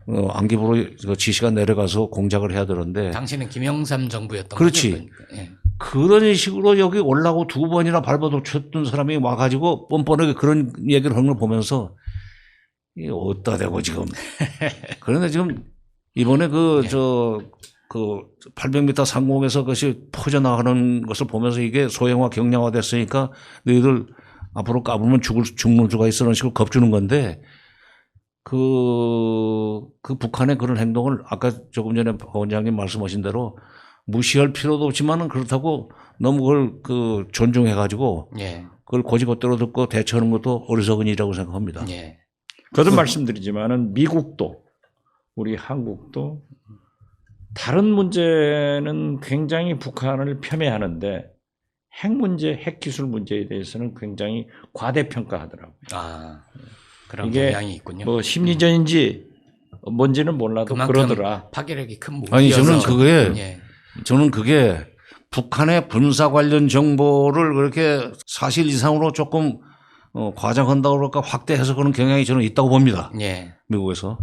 안기부로 지시가 내려가서 공작을 해야 되는데. 당시는 김영삼 정부였던 그렇지. 거죠. 그러니까. 예. 그런 식으로 여기 올라고 2번이나 발버둥 쳤던 사람이 와가지고 뻔뻔하게 그런 얘기를 하는 걸 보면서 이게 어디다 대고 지금. 그런데 지금 이번에 그 800m 상공에서 그것이 퍼져나가는 것을 보면서 이게 소형화 경량화 됐으니까 너희들 앞으로 까불면 죽는 수가 있어. 이런 식으로 겁주는 건데 그 북한의 그런 행동을 아까 조금 전에 박 원장님 말씀하신 대로 무시할 필요도 없지만은 그렇다고 너무 그걸 존중해가지고 예. 그걸 고지고대로 듣고 대처하는 것도 어리석은 일이라고 생각합니다. 예. 거듭 말씀드리지만은 미국도 우리 한국도 다른 문제는 굉장히 북한을 폄훼하는데 핵 문제, 핵 기술 문제에 대해서는 굉장히 과대평가하더라고요. 그런 이게 경향이 있군요. 뭐 심리전인지 뭔지는 몰라도 그만큼 그러더라. 파괴력이 큰 무기여서. 아니 예. 저는 그게 북한의 군사 관련 정보를 그렇게 사실 이상으로 조금 과장한다고 그럴까 확대 해석하는 경향이 저는 있다고 봅니다. 예. 미국에서.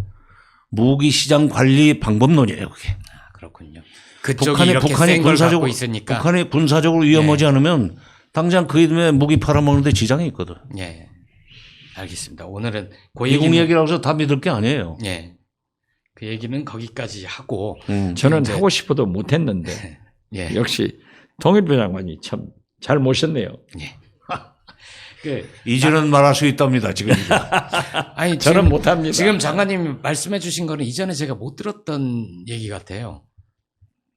무기 시장 관리 방법론이에요, 그게. 그렇군요. 그쪽이 이렇게 센 걸 갖고 있으니까. 북한이 군사적으로 위험하지 않으면 당장 그 이름에 무기 팔아먹는데 지장이 있거든. 예. 알겠습니다. 오늘은 그 미국 얘기는 얘기라고 해서 다 믿을 게 아니에요. 예. 그 얘기는 거기까지 하고 저는 이제 하고 싶어도 못했는데 예. 역시 통일부 장관이 참 잘 모셨네요. 예. 이제는 말할 수 있답니다, 지금. 아니 저는 못합니다. 지금 장관님이 말씀해 주신 거는 이전에 제가 못 들었던 얘기 같아요.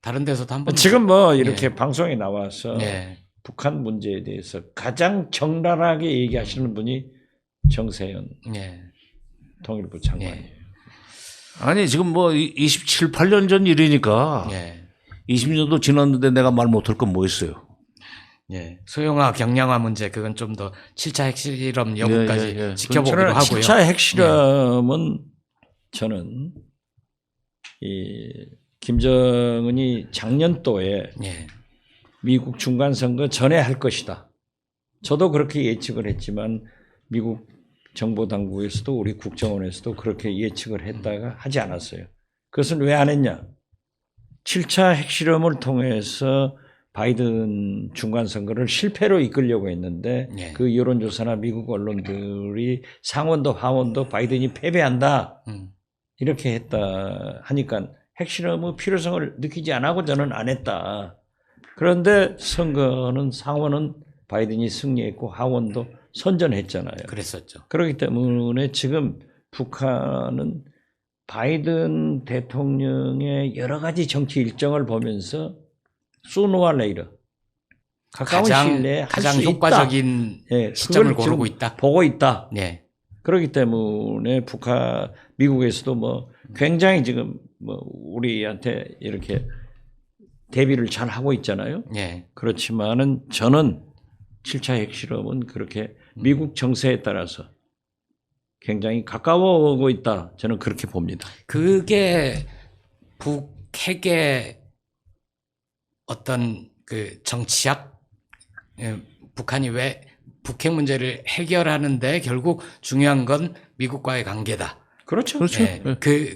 다른 데서도 한번 지금 뭐 이렇게 방송에 나와서 예. 북한 문제에 대해서 가장 적나라하게 얘기하시는 분이 정세현 예. 통일부 장관이에요. 아니, 지금 뭐 27, 8년 전 일이니까 예. 20년도 지났는데 내가 말 못할 건 뭐 있어요. 예. 소형화, 경량화 문제 그건 좀 더 7차 핵실험 여부까지 지켜보기로 저는 하고요. 7차 핵실험은 저는 이 김정은이 작년도에 예. 미국 중간선거 전에 할 것이다. 저도 그렇게 예측을 했지만 미국 정보당국에서도 우리 국정원에서도 그렇게 예측을 했다가 하지 않았어요. 그것은 왜 안 했냐? 7차 핵실험을 통해서 바이든 중간선거를 실패로 이끌려고 했는데 예. 그 여론조사나 미국 언론들이 상원도 하원도 바이든이 패배한다. 이렇게 했다 하니까 핵실험의 필요성을 느끼지 않고 저는 안 했다. 그런데 선거는 상원은 바이든이 승리했고 하원도 선전했잖아요. 그랬었죠. 그렇기 때문에 지금 북한은 바이든 대통령의 여러 가지 정치 일정을 보면서 소노와 레이러 가까운 시일 내에 가장 효과적인 예, 시점을 그걸 고르고 지금 있다. 보고 있다. 예. 그렇기 때문에 미국에서도 뭐 굉장히 지금 뭐 우리한테 이렇게 대비를 잘 하고 있잖아요. 예. 그렇지만은 저는 7차 핵실험은 그렇게 미국 정세에 따라서 굉장히 가까워오고 있다. 저는 그렇게 봅니다. 그게 북핵의 어떤 그 정치학, 북한이 왜 북핵 문제를 해결하는데 결국 중요한 건 미국과의 관계다. 그렇죠. 그렇죠. 예,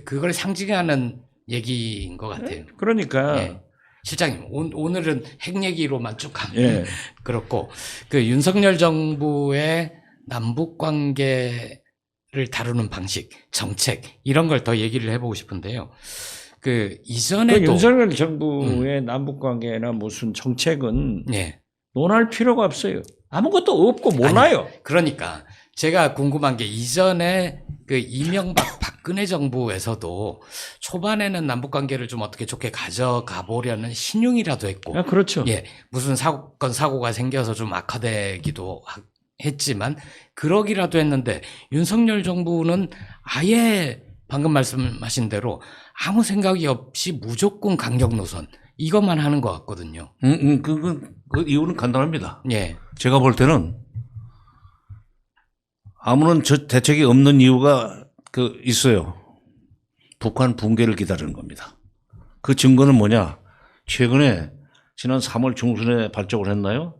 그걸 상징하는 얘기인 것 같아요. 그러니까 예. 실장님, 오늘은 핵 얘기로만 쭉 가면 예. 그렇고, 그 윤석열 정부의 남북 관계를 다루는 방식, 정책, 이런 걸 더 얘기를 해보고 싶은데요. 그 이전에도 윤석열 정부의 남북 관계나 무슨 정책은 예. 논할 필요가 없어요. 아무것도 없고 몰라요. 그러니까 제가 궁금한 게 이전에 그 이명박 박근혜 정부에서도 초반에는 남북 관계를 좀 어떻게 좋게 가져가 보려는 신용이라도 했고, 아, 그렇죠. 예, 무슨 사고가 생겨서 좀 악화되기도 했지만 그러기라도 했는데 윤석열 정부는 아예 방금 말씀하신 대로 아무 생각이 없이 무조건 강경 노선 이것만 하는 것 같거든요. 그 이유는 간단합니다. 예, 제가 볼 때는 아무런 대책이 없는 이유가 있어요. 북한 붕괴를 기다리는 겁니다. 그 증거는 뭐냐? 최근에 지난 3월 중순에 발족을 했나요?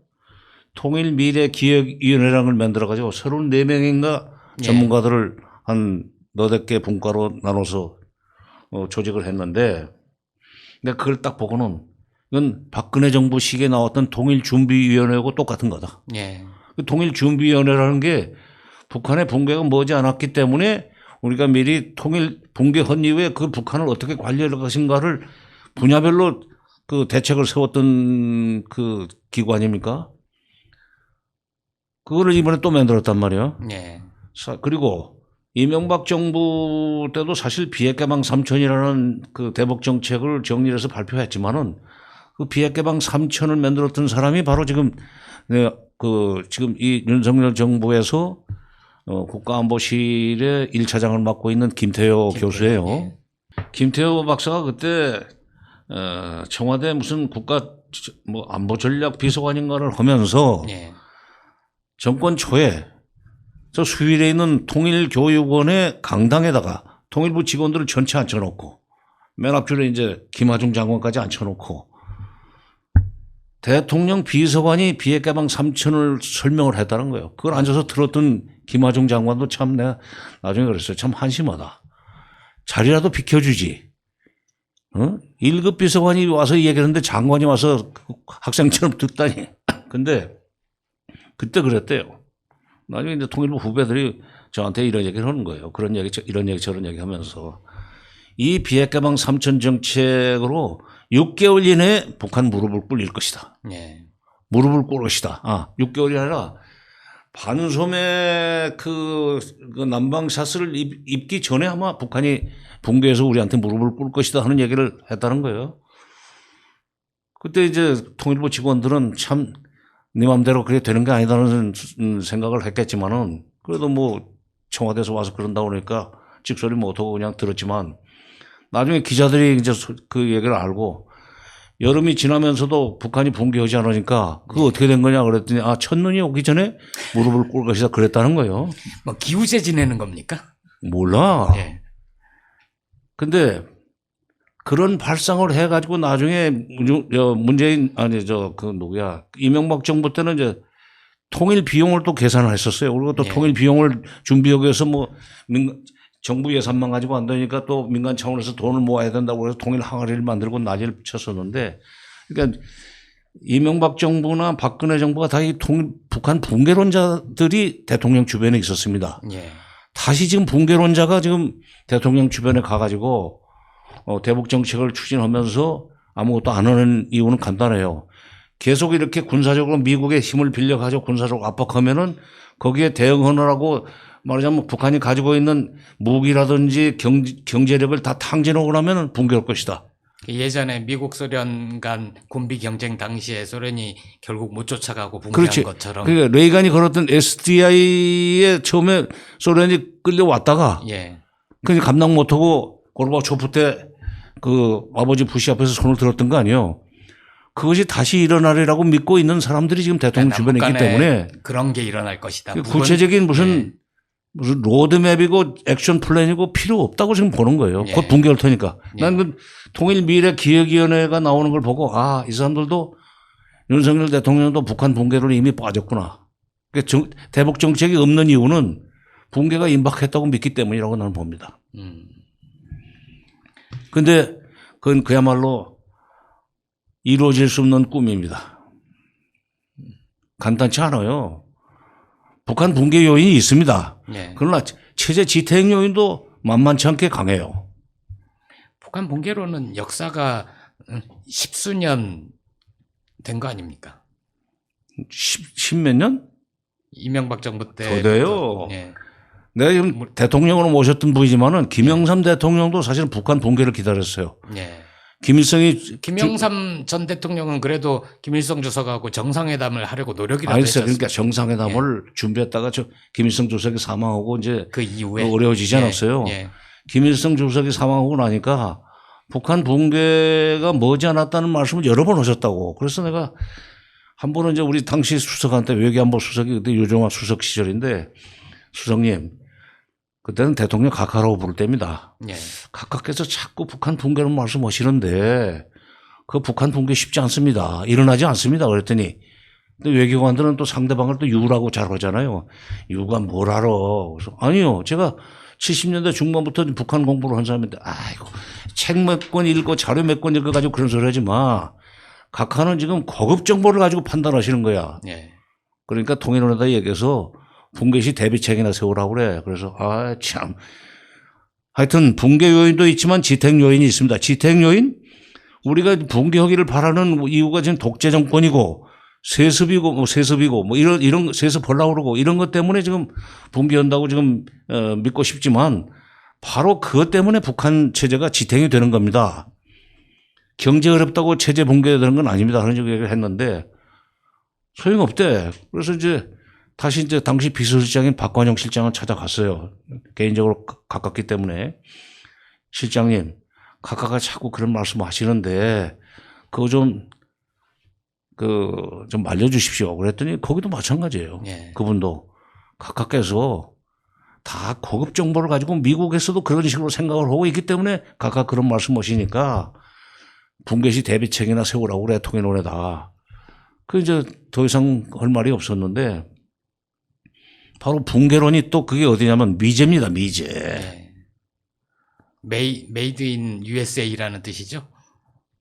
통일미래기획위원회라는 걸 만들어가지고 34명인가 예. 전문가들을 한 너댓 개 분과로 나눠서 조직을 했는데 내가 그걸 딱 보고는 이건 박근혜 정부 시기에 나왔던 통일준비위원회하고 똑같은 거다. 예, 그 통일준비위원회라는 게 북한의 붕괴가 머지 않았기 때문에 우리가 미리 통일 붕괴한 이후에 그 북한을 어떻게 관리할 것인가를 분야별로 그 대책을 세웠던 그 기관입니까? 그거를 이번에 또 만들었단 말이에요. 예, 그리고 이명박 정부 때도 사실 비핵개방 3천이라는 그 대북 정책을 정리해서 발표했지만은 그 비핵개방 3천을 만들었던 사람이 바로 지금 지금 이 윤석열 정부에서 국가안보실의 1차장을 맡고 있는 김태효 교수예요. 예. 김태효 박사가 그때 청와대 무슨 안보전략 비서관인가를 하면서 예, 정권 초에 저 수일에 있는 통일교육원의 강당에다가 통일부 직원들을 전체 앉혀놓고 맨 앞줄에 이제 김하중 장관까지 앉혀놓고 대통령 비서관이 비핵개방 3천을 설명을 했다는 거예요. 그걸 앉아서 들었던 김하중 장관도 참 내가 나중에 그랬어요. 참 한심하다. 자리라도 비켜주지. 1급 비서관이 와서 얘기했는데 장관이 와서 학생처럼 듣다니. 근데 그때 그랬대요. 나중에 이제 통일부 후배들이 저한테 이런 얘기를 하는 거예요. 이런 얘기 저런 얘기 하면서 이 비핵개방 3천 정책으로 6개월 이내에 북한 무릎을 꿇릴 것이다. 예, 무릎을 꿇을 것이다. 6개월이 아니라 반소매 그 난방샷을 입기 전에 아마 북한이 붕괴해서 우리한테 무릎을 꿇을 것이다 하는 얘기를 했다는 거예요. 그때 이제 통일부 직원들은 참 네 맘대로 그게 되는 게 아니다는 생각을 했겠지만은 그래도 뭐 청와대에서 와서 그런다고 그러니까 찍소리 못하고 그냥 들었지만 나중에 기자들이 이제 그 얘기를 알고 여름이 지나면서도 북한이 붕괴하지 않으니까 그거 어떻게 된 거냐 그랬더니 첫눈이 오기 전에 무릎을 꿇을 것이다 그랬다는 거예요. 뭐 기우제 지내는 겁니까? 몰라. 예, 근데 그런 발상을 해가지고 나중에 문재인 이명박 정부 때는 이제 통일 비용을 또 계산을 했었어요. 그리고 또 예. 통일 비용을 준비하기 위해서 정부 예산만 가지고 안 되니까 또 민간 차원에서 돈을 모아야 된다고 해서 통일 항아리를 만들고 난리를 쳤었는데 그러니까 이명박 정부나 박근혜 정부가 다 이 북한 붕괴론자들이 대통령 주변에 있었습니다. 예, 다시 지금 붕괴론자가 지금 대통령 주변에 가가지고 대북 정책을 추진하면서 아무것도 안 하는 이유는 간단해요. 계속 이렇게 군사적으로 미국의 힘을 빌려가지고 군사적으로 압박하면은 거기에 대응하느라고 말하자면 북한이 가지고 있는 무기라든지 경제력을 다 탕진하고 나면 붕괴할 것이다. 예전에 미국 소련 간 군비 경쟁 당시에 소련이 결국 못 쫓아가고 붕괴한 그렇지. 것처럼. 그러니까 레이간이 걸었던 SDI에 처음에 소련이 끌려왔다가 예, 그냥 감당 못하고 고르바초프 때 그 아버지 부시 앞에서 손을 들었던 거 아니에요. 그것이 다시 일어나리라고 믿고 있는 사람들이 지금 대통령 주변에 있기 남북 간에 때문에 그런 게 일어날 것이다. 구체적인 무슨 로드맵이고 액션 플랜이고 필요 없다고 지금 보는 거예요. 예. 곧 붕괴할 테니까. 예. 난 그 통일 미래 기획위원회가 나오는 걸 보고 아, 이 사람들도 윤석열 대통령도 북한 붕괴로 이미 빠졌구나. 그러니까 대북 정책이 없는 이유는 붕괴가 임박했다고 믿기 때문이라고 나는 봅니다. 근데 그건 그야말로 이루어질 수 없는 꿈입니다. 간단치 않아요. 북한 붕괴 요인이 있습니다. 예. 그러나 체제 지탱 요인도 만만치 않게 강해요. 북한 붕괴로는 역사가 십수년 된 거 아닙니까? 십몇 년? 이명박 정부 때. 더 돼요. 예. 내가 지금 대통령으로 모셨던 분이지만은 김영삼 대통령도 사실은 북한 붕괴를 기다렸어요. 예. 김일성이 전 대통령은 그래도 김일성 주석하고 정상회담을 하려고 노력이라도 알겠어요. 했었어요. 그러니까 정상회담을 준비했다가 김일성 주석이 사망하고 이제 그 이후에 어려워지지 않았어요. 예. 김일성 주석이 사망하고 나니까 북한 붕괴가 머지않았다는 말씀을 여러 번 하셨다고. 그래서 내가 한 번은 이제 우리 당시 수석한테 외교안보 수석이 그때 유종학 수석 시절인데 수석님 그때는 대통령 각하라고 부를 때입니다. 예. 각하께서 자꾸 북한 붕괴는 말씀하시는데 그 북한 붕괴 쉽지 않습니다. 일어나지 않습니다. 그랬더니 근데 외교관들은 또 상대방을 또 유라고 잘 하잖아요. 유가 뭘 알아. 그래서 아니요. 제가 70년대 중반부터 북한 공부를 한 사람인데 아이고 책 몇 권 읽고 자료 몇 권 읽어가지고 그런 소리 하지 마. 각하는 지금 고급 정보를 가지고 판단하시는 거야. 예. 그러니까 통일원에다 얘기해서 붕괴 시 대비책이나 세우라고 그래. 그래서 아 참. 하여튼 붕괴 요인도 있지만 지탱 요인이 있습니다. 지탱 요인? 우리가 붕괴하기를 바라는 이유가 지금 독재 정권이고 세습이고 이런 세습 하려고 그러고 이런 것 때문에 지금 붕괴한다고 지금 믿고 싶지만 바로 그것 때문에 북한 체제가 지탱이 되는 겁니다. 경제 어렵다고 체제 붕괴되는 건 아닙니다. 그런 얘기를 했는데 소용없대. 그래서 이제 다시 이제 당시 비서실장인 박관영 실장을 찾아갔어요. 개인적으로 가깝기 때문에 실장님 각하가 자꾸 그런 말씀 하시는데 그거 좀 말려주십시오. 그랬더니 거기도 마찬가지예요. 예. 그분도 각하께서 다 고급 정보를 가지고 미국에서도 그런 식으로 생각을 하고 있기 때문에 각각 그런 말씀 하시니까 붕괴 시 대비책이나 세우라고 그래 통일원에다. 그 이제 더 이상 할 말이 없었는데 바로 붕괴론이 또 그게 어디냐면 미제입니다. 미제. 예. 메이드 인 USA라는 뜻이죠.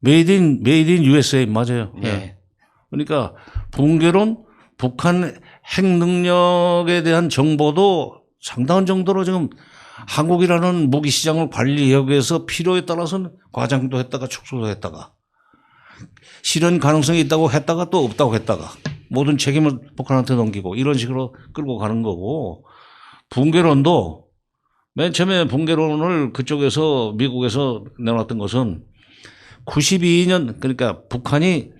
메이드 인 USA 맞아요. 예. 네. 그러니까 붕괴론 북한 핵 능력에 대한 정보도 상당한 정도로 지금 한국이라는 무기 시장을 관리하기 위해서 필요에 따라서는 과장도 했다가 축소도 했다가 실현 가능성이 있다고 했다가 또 없다고 했다가 모든 책임을 북한한테 넘기고 이런 식으로 끌고 가는 거고 붕괴론도 맨 처음에 붕괴론을 그쪽에서 미국에서 내놨던 것은 92년 그러니까 북한이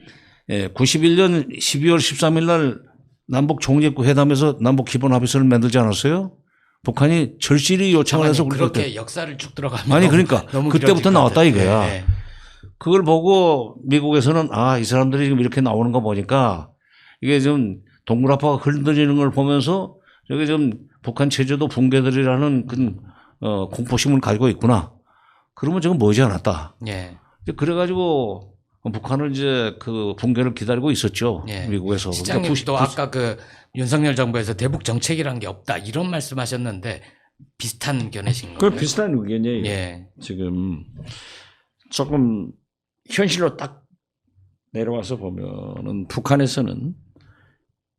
91년 12월 13일 날 남북 총리국 회담에서 남북 기본 합의서를 만들지 않았어요? 북한이 절실히 요청을 해서 그렇게 역사를 쭉 들어가면 아니 그러니까 너무 그때부터 나왔다 이거야. 예. 그걸 보고 미국에서는 이 사람들이 지금 이렇게 나오는 거 보니까 이게 좀 동굴아파가 흔들리는 걸 보면서 여기 좀 북한 체제도 붕괴들이라는 공포심을 가지고 있구나. 그러면 지금 머지 않았다. 예. 그래가지고 북한은 이제 그 붕괴를 기다리고 있었죠. 예. 미국에서. 시장님 또 아까 그 윤석열 정부에서 대북 정책이란 게 없다 이런 말씀하셨는데 비슷한 견해신 그 건가요? 비슷한 의견이에요. 예. 지금 조금 현실로 딱 내려와서 보면은 북한에서는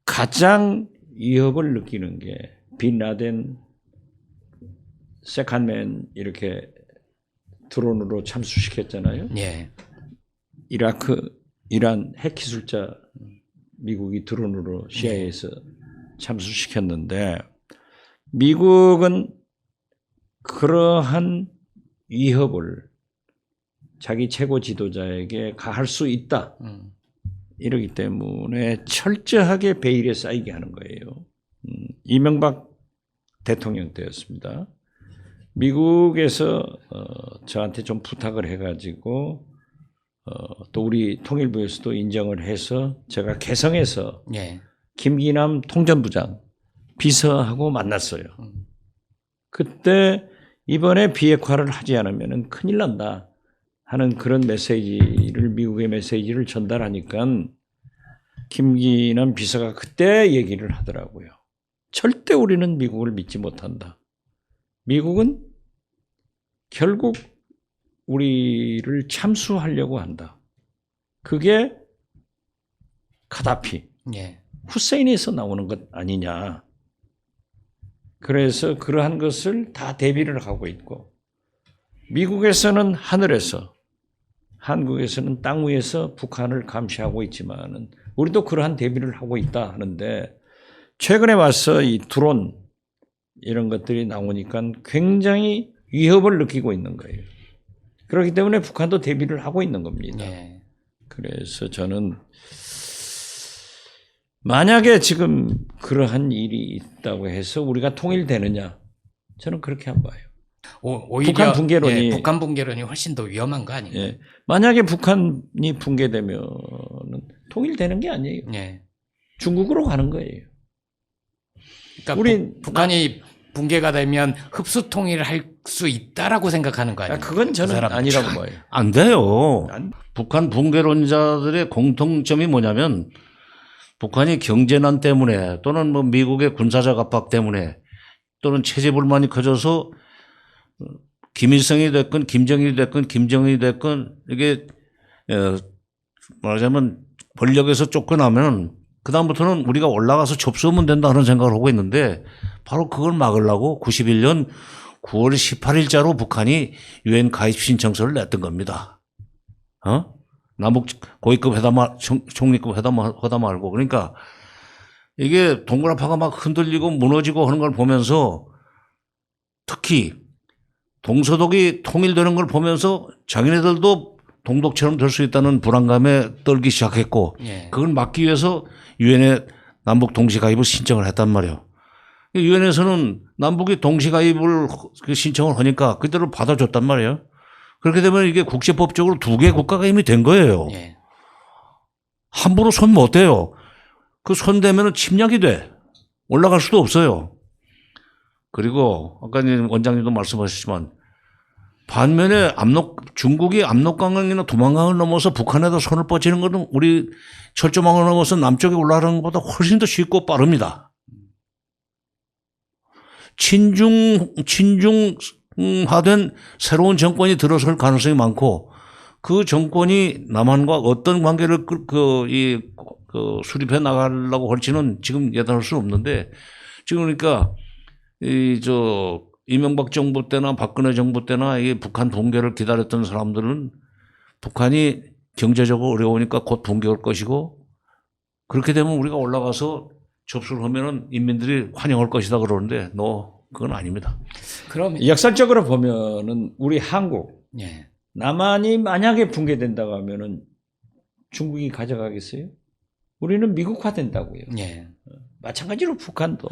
가장 위협을 느끼는 게 빈라덴, 세컨맨 이렇게 드론으로 참수시켰잖아요. 예. 이라크, 이란 핵기술자 미국이 드론으로 CIA에서 참수시켰는데 미국은 그러한 위협을 자기 최고 지도자에게 가할 수 있다. 이러기 때문에 철저하게 베일에 쌓이게 하는 거예요. 이명박 대통령 때였습니다. 미국에서 저한테 좀 부탁을 해가지고 또 우리 통일부에서도 인정을 해서 제가 개성에서 예. 김기남 통전부장 비서하고 만났어요. 그때 이번에 비핵화를 하지 않으면 큰일 난다 하는 그런 메시지를 미국의 메시지를 전달하니까 김기남 비서가 그때 얘기를 하더라고요. 절대 우리는 미국을 믿지 못한다. 미국은 결국 우리를 참수하려고 한다. 그게 카다피, 예. 후세인에서 나오는 것 아니냐. 그래서 그러한 것을 다 대비를 하고 있고 미국에서는 하늘에서 한국에서는 땅 위에서 북한을 감시하고 있지만은 우리도 그러한 대비를 하고 있다 하는데 최근에 와서 이 드론 이런 것들이 나오니까 굉장히 위협을 느끼고 있는 거예요. 그렇기 때문에 북한도 대비를 하고 있는 겁니다. 예. 그래서 저는 만약에 지금 그러한 일이 있다고 해서 우리가 통일되느냐? 저는 그렇게 안 봐요. 오히려 북한 붕괴론이- 예, 북한 붕괴론이 훨씬 더 위험한 거 아닌가요? 예. 만약에 북한이 붕괴되면 통일되는 게 아니에요. 예. 중국으로 가는 거예요. 그러니까 우린 북한이 붕괴가 되면 흡수 통일을 할 수 있다라고 생각하는 거 아니에요? 그건 저는 아니라고 봐요. 안 돼요. 안- 북한 붕괴론자들의 공통점이 뭐냐면 북한이 경제난 때문에 또는 뭐 미국의 군사적 압박 때문에 또는 체제 불만이 커져서 김일성이 됐건 김정일이 됐건 김정은이 됐건 이게 말하자면 권력에서 쫓겨나면 그다음부터는 우리가 올라가서 접수하면 된다는 생각을 하고 있는데 바로 그걸 막으려고 91년 9월 18일자로 북한이 유엔 가입 신청서를 냈던 겁니다. 남북 고위급 회담, 총리급 회담 말고 그러니까 이게 동그라파가 막 흔들리고 무너지고 하는 걸 보면서 특히 동서독이 통일되는 걸 보면서 자기네들도 동독처럼 될 수 있다는 불안감에 떨기 시작했고 예. 그걸 막기 위해서 유엔에 남북 동시 가입을 신청을 했단 말이에요. 유엔에서는 남북이 동시 가입을 신청을 하니까 그대로 받아줬단 말이에요. 그렇게 되면 이게 국제법적으로 두 개 국가가 이미 된 거예요. 예. 함부로 손 못 대요. 그 손 대면은 침략이 돼. 올라갈 수도 없어요. 그리고 아까 원장님도 말씀하셨지만 반면에 중국이 압록강이나 두만강을 넘어서 북한에다 손을 뻗치는 것은 우리 철조망을 넘어서 남쪽에 올라가는 것보다 훨씬 더 쉽고 빠릅니다. 친중화된 새로운 정권이 들어설 가능성이 많고 그 정권이 남한과 어떤 관계를 수립해 나가려고 할지는 지금 예단할 수는 없는데 지금 그러니까 이명박 정부 때나 박근혜 정부 때나 이 북한 붕괴를 기다렸던 사람들은 북한이 경제적으로 어려우니까 곧 붕괴할 것이고 그렇게 되면 우리가 올라가서 접수를 하면은 인민들이 환영할 것이다 그러는데 그건 아닙니다. 그럼 역사적으로 보면은 우리 한국 예. 남한이 만약에 붕괴된다고 하면은 중국이 가져가겠어요? 우리는 미국화된다고요. 예. 마찬가지로 북한도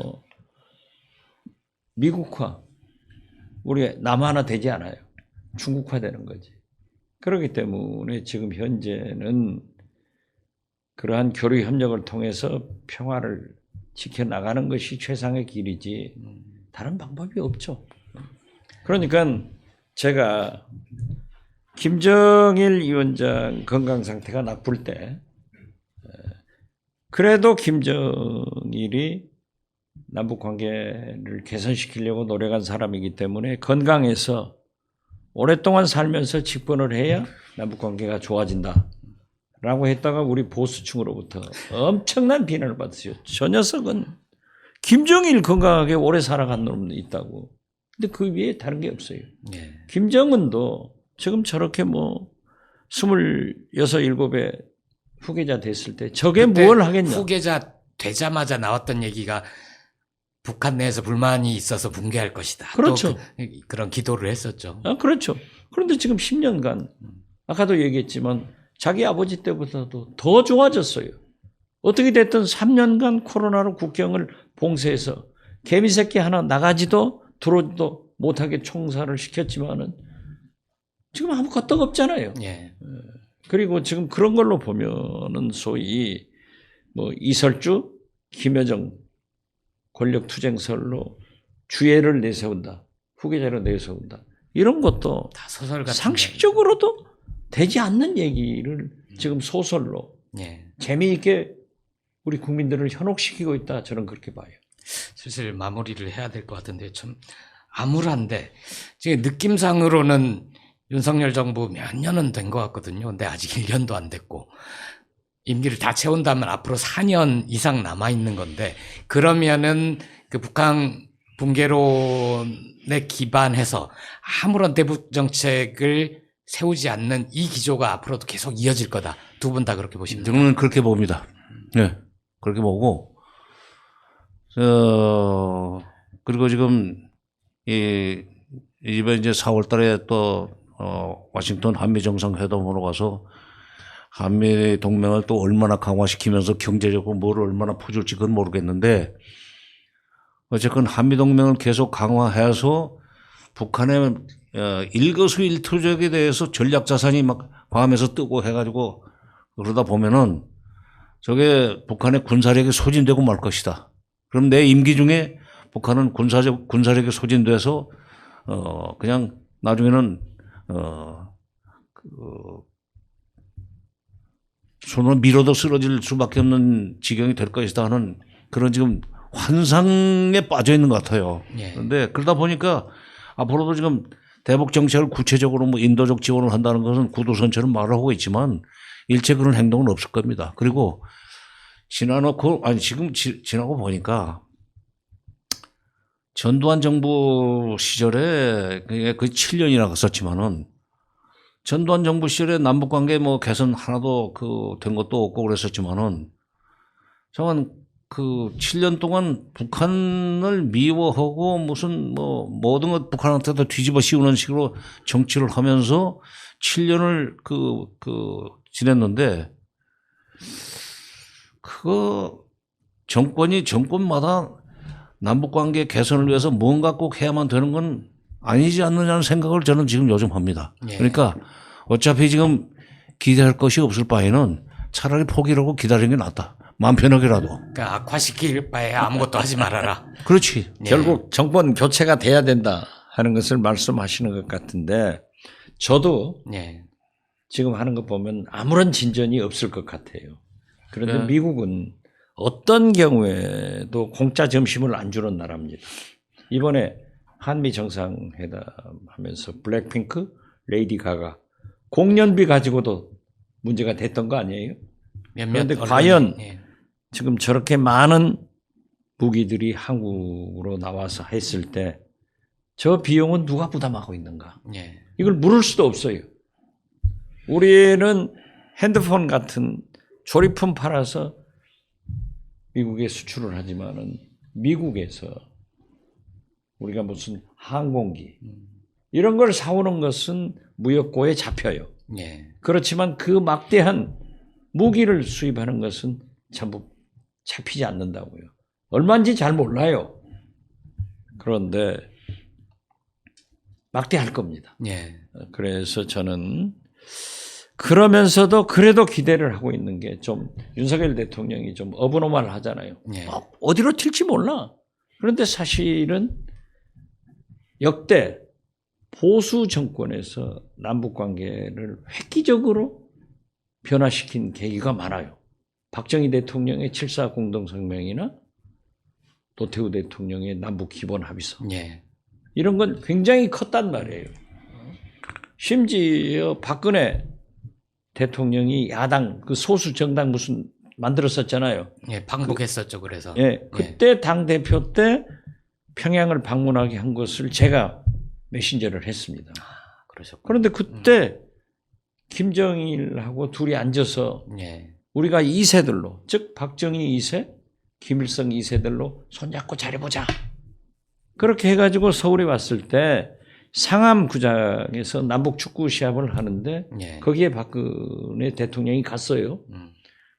미국화, 우리 남한화 되지 않아요. 중국화되는 거지. 그렇기 때문에 지금 현재는 그러한 교류 협력을 통해서 평화를 지켜나가는 것이 최상의 길이지 다른 방법이 없죠. 그러니까 제가 김정일 위원장 건강 상태가 나쁠 때 그래도 김정일이 남북 관계를 개선시키려고 노력한 사람이기 때문에 건강해서 오랫동안 살면서 집권을 해야 남북 관계가 좋아진다. 라고 했다가 우리 보수층으로부터 엄청난 비난을 받았어요. 저 녀석은 김정일 건강하게 오래 살아간 놈도 있다고. 근데 그 위에 다른 게 없어요. 예. 김정은도 지금 저렇게 26, 7에 후계자 됐을 때 저게 뭘 하겠냐. 후계자 되자마자 나왔던 얘기가 북한 내에서 불만이 있어서 붕괴할 것이다. 그렇죠. 또 그런 기도를 했었죠. 그렇죠. 그런데 지금 10년간 아까도 얘기했지만 자기 아버지 때보다도 더 좋아졌어요. 어떻게 됐든 3년간 코로나로 국경을 봉쇄해서 개미새끼 하나 나가지도 들어오지도 못하게 총살을 시켰지만은 지금 아무 것도 없잖아요. 예. 그리고 지금 그런 걸로 보면은 소위 뭐 이설주, 김여정 권력투쟁설로 주애를 내세운다. 후계자로 내세운다. 이런 것도 다 소설 같은 상식적으로도 되지 않는 얘기를 지금 소설로 예. 재미있게 우리 국민들을 현혹시키고 있다. 저는 그렇게 봐요. 슬슬 마무리를 해야 될 것 같은데 참 암울한데 지금 느낌상으로는 윤석열 정부 몇 년은 된 것 같거든요. 근데 아직 1년도 안 됐고 임기를 다 채운다면 앞으로 4년 이상 남아 있는 건데 그러면은 그 북한 붕괴론에 기반해서 아무런 대북 정책을 세우지 않는 이 기조가 앞으로도 계속 이어질 거다. 두 분 다 그렇게 보십니까? 저는 그렇게 봅니다. 네. 그렇게 보고, 그리고 지금, 이번 이제 4월 달에 또, 워싱턴 한미 정상회담으로 가서 한미 동맹을 또 얼마나 강화시키면서 경제적으로 뭘 얼마나 퍼줄지 그건 모르겠는데, 어쨌건 한미 동맹을 계속 강화해서 북한의 일거수일투족에 대해서 전략 자산이 막 밤에서 뜨고 해가지고 그러다 보면은 저게 북한의 군사력이 소진되고 말 것이다. 그럼 내 임기 중에 북한은 군사력이 소진돼서 그냥 나중에는 손을 밀어도 쓰러질 수밖에 없는 지경이 될 것이다 하는 그런 지금 환상에 빠져 있는 것 같아요. 예. 그런데 그러다 보니까 앞으로도 지금 대북 정책을 구체적으로 뭐 인도적 지원을 한다는 것은 구두선처럼 말을 하고 있지만 일체 그런 행동은 없을 겁니다. 그리고 지나고 보니까 전두환 정부 시절에 그게 거의 7년이나 갔었지만은 전두환 정부 시절에 남북 관계 뭐 개선 하나도 된 것도 없고 그랬었지만은 저는 그 7년 동안 북한을 미워하고 무슨 뭐 모든 것 북한한테도 뒤집어 씌우는 식으로 정치를 하면서 7년을 지냈는데 그거 정권마다 남북 관계 개선을 위해서 뭔가 꼭 해야만 되는 건 아니지 않느냐는 생각을 저는 지금 요즘 합니다. 예. 그러니까 어차피 지금 기대할 것이 없을 바에는 차라리 포기를 하고 기다리는 게 낫다. 마음 편하게라도. 그러니까 악화시킬 바에 아무것도 하지 말아라. 그렇지. 예. 결국 정권 교체가 돼야 된다 하는 것을 말씀하시는 것 같은데 저도 예. 지금 하는 거 보면 아무런 진전이 없을 것 같아요. 그런데 네. 미국은 어떤 경우에도 공짜 점심을 안 주는 나라입니다. 이번에 한미 정상회담 하면서 블랙핑크, 레이디 가가 공연비 가지고도 문제가 됐던 거 아니에요? 그런데 과연 예. 지금 저렇게 많은 무기들이 한국으로 나와서 했을 때 저 비용은 누가 부담하고 있는가? 예. 이걸 물을 수도 없어요. 우리는 핸드폰 같은 조립품 팔아서 미국에 수출을 하지만은 미국에서 우리가 무슨 항공기 이런 걸 사오는 것은 무역고에 잡혀요. 예. 그렇지만 그 막대한 무기를 수입하는 것은 전부 잡히지 않는다고요. 얼마인지 잘 몰라요. 그런데 막대할 겁니다. 예. 그래서 저는 그러면서도 그래도 기대를 하고 있는 게 좀 윤석열 대통령이 좀 어브노말 하잖아요. 예. 어디로 튈지 몰라. 그런데 사실은 역대 보수 정권에서 남북 관계를 획기적으로 변화시킨 계기가 많아요. 박정희 대통령의 7.4 공동성명이나 노태우 대통령의 남북 기본 합의서. 예. 이런 건 굉장히 컸단 말이에요. 심지어 박근혜 대통령이 야당 그 소수 정당 무슨 만들었었잖아요. 예. 방북했었죠. 그래서. 예, 그때 당 대표 때 평양을 방문하게 한 것을 제가 메신저를 했습니다. 그러셨고. 그런데 그때 김정일하고 둘이 앉아서 예. 우리가 2세들로, 즉 박정희 2세, 김일성 2세들로 손잡고 잘해보자. 그렇게 해가지고 서울에 왔을 때 상암구장에서 남북 축구 시합을 하는데 예. 거기에 박근혜 대통령이 갔어요.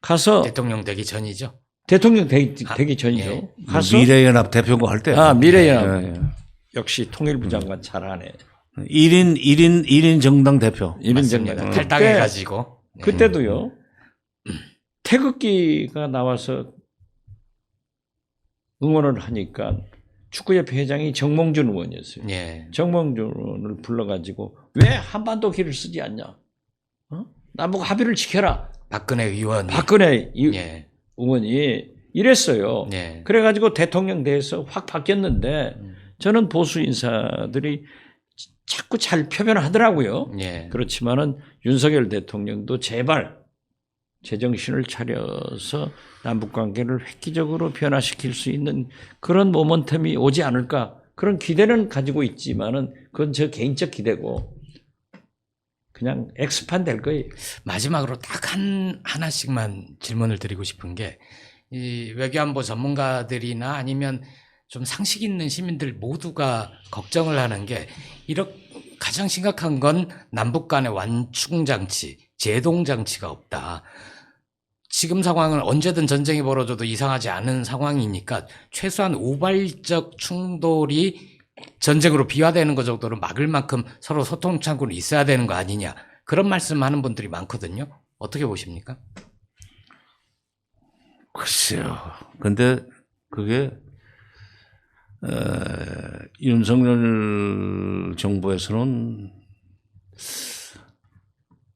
가서 대통령 되기 전이죠. 대통령 되기 전이죠. 예. 가서 미래연합 대표가 할 때. 미래연합. 예, 예. 역시 통일부 장관 잘하네. 1인 정당 대표. 1인 맞습니다. 정당. 탈당해가지고. 그때도요. 태극기가 나와서 응원을 하니까 축구협회 회장이 정몽준 의원이었어요. 예. 정몽준 의원을 불러가지고 왜 한반도 길을 쓰지 않냐? 남북 합의를 지켜라. 박근혜 의원이. 박근혜 예. 의원이 이랬어요. 예. 그래가지고 대통령 대해서 확 바뀌었는데 저는 보수 인사들이 자꾸 잘 표현하더라고요. 예. 그렇지만은 윤석열 대통령도 제발 제정신을 차려서 남북 관계를 획기적으로 변화시킬 수 있는 그런 모멘텀이 오지 않을까 그런 기대는 가지고 있지만은 그건 저 개인적 기대고 그냥 엑스판 될 거예요. 마지막으로 딱 하나씩만 질문을 드리고 싶은 게, 이 외교안보 전문가들이나 아니면 좀 상식 있는 시민들 모두가 걱정을 하는 게, 가장 심각한 건 남북 간의 완충장치, 제동장치가 없다. 지금 상황은 언제든 전쟁이 벌어져도 이상하지 않은 상황이니까 최소한 우발적 충돌이 전쟁으로 비화되는 것 정도는 막을 만큼 서로 소통 창구는 있어야 되는 거 아니냐. 그런 말씀하는 분들이 많거든요. 어떻게 보십니까? 글쎄요. 근데 그게 윤석열 정부에서는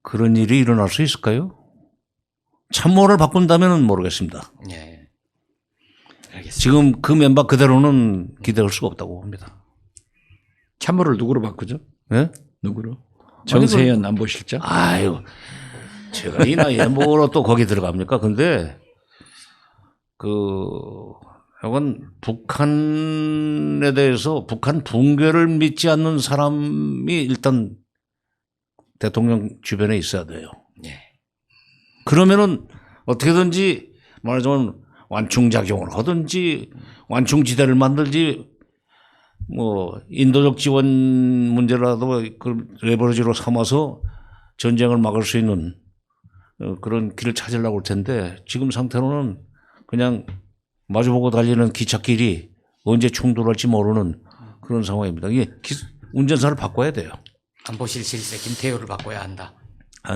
그런 일이 일어날 수 있을까요? 참모를 바꾼다면 모르겠습니다. 예. 알겠습니다. 지금 그 멤버 그대로는 기대할 수가 없다고 봅니다. 참모를 누구로 바꾸죠? 예? 누구로? 정세현 안보실장? 아유, 제가 이 나이에 뭐로 또 거기 들어갑니까? 근데 이건 북한에 대해서 북한 붕괴를 믿지 않는 사람이 일단 대통령 주변에 있어야 돼요. 예. 그러면은 어떻게든지 말하자면 완충작용을 하든지 완충지대를 만들지 뭐 인도적 지원 문제라도 그 레버리지로 삼아서 전쟁을 막을 수 있는 그런 길을 찾으려고 할 텐데 지금 상태로는 그냥 마주보고 달리는 기찻길이 언제 충돌할지 모르는 그런 상황입니다. 이게 운전사를 바꿔야 돼요. 안보실 실세 김태효를 바꿔야 한다.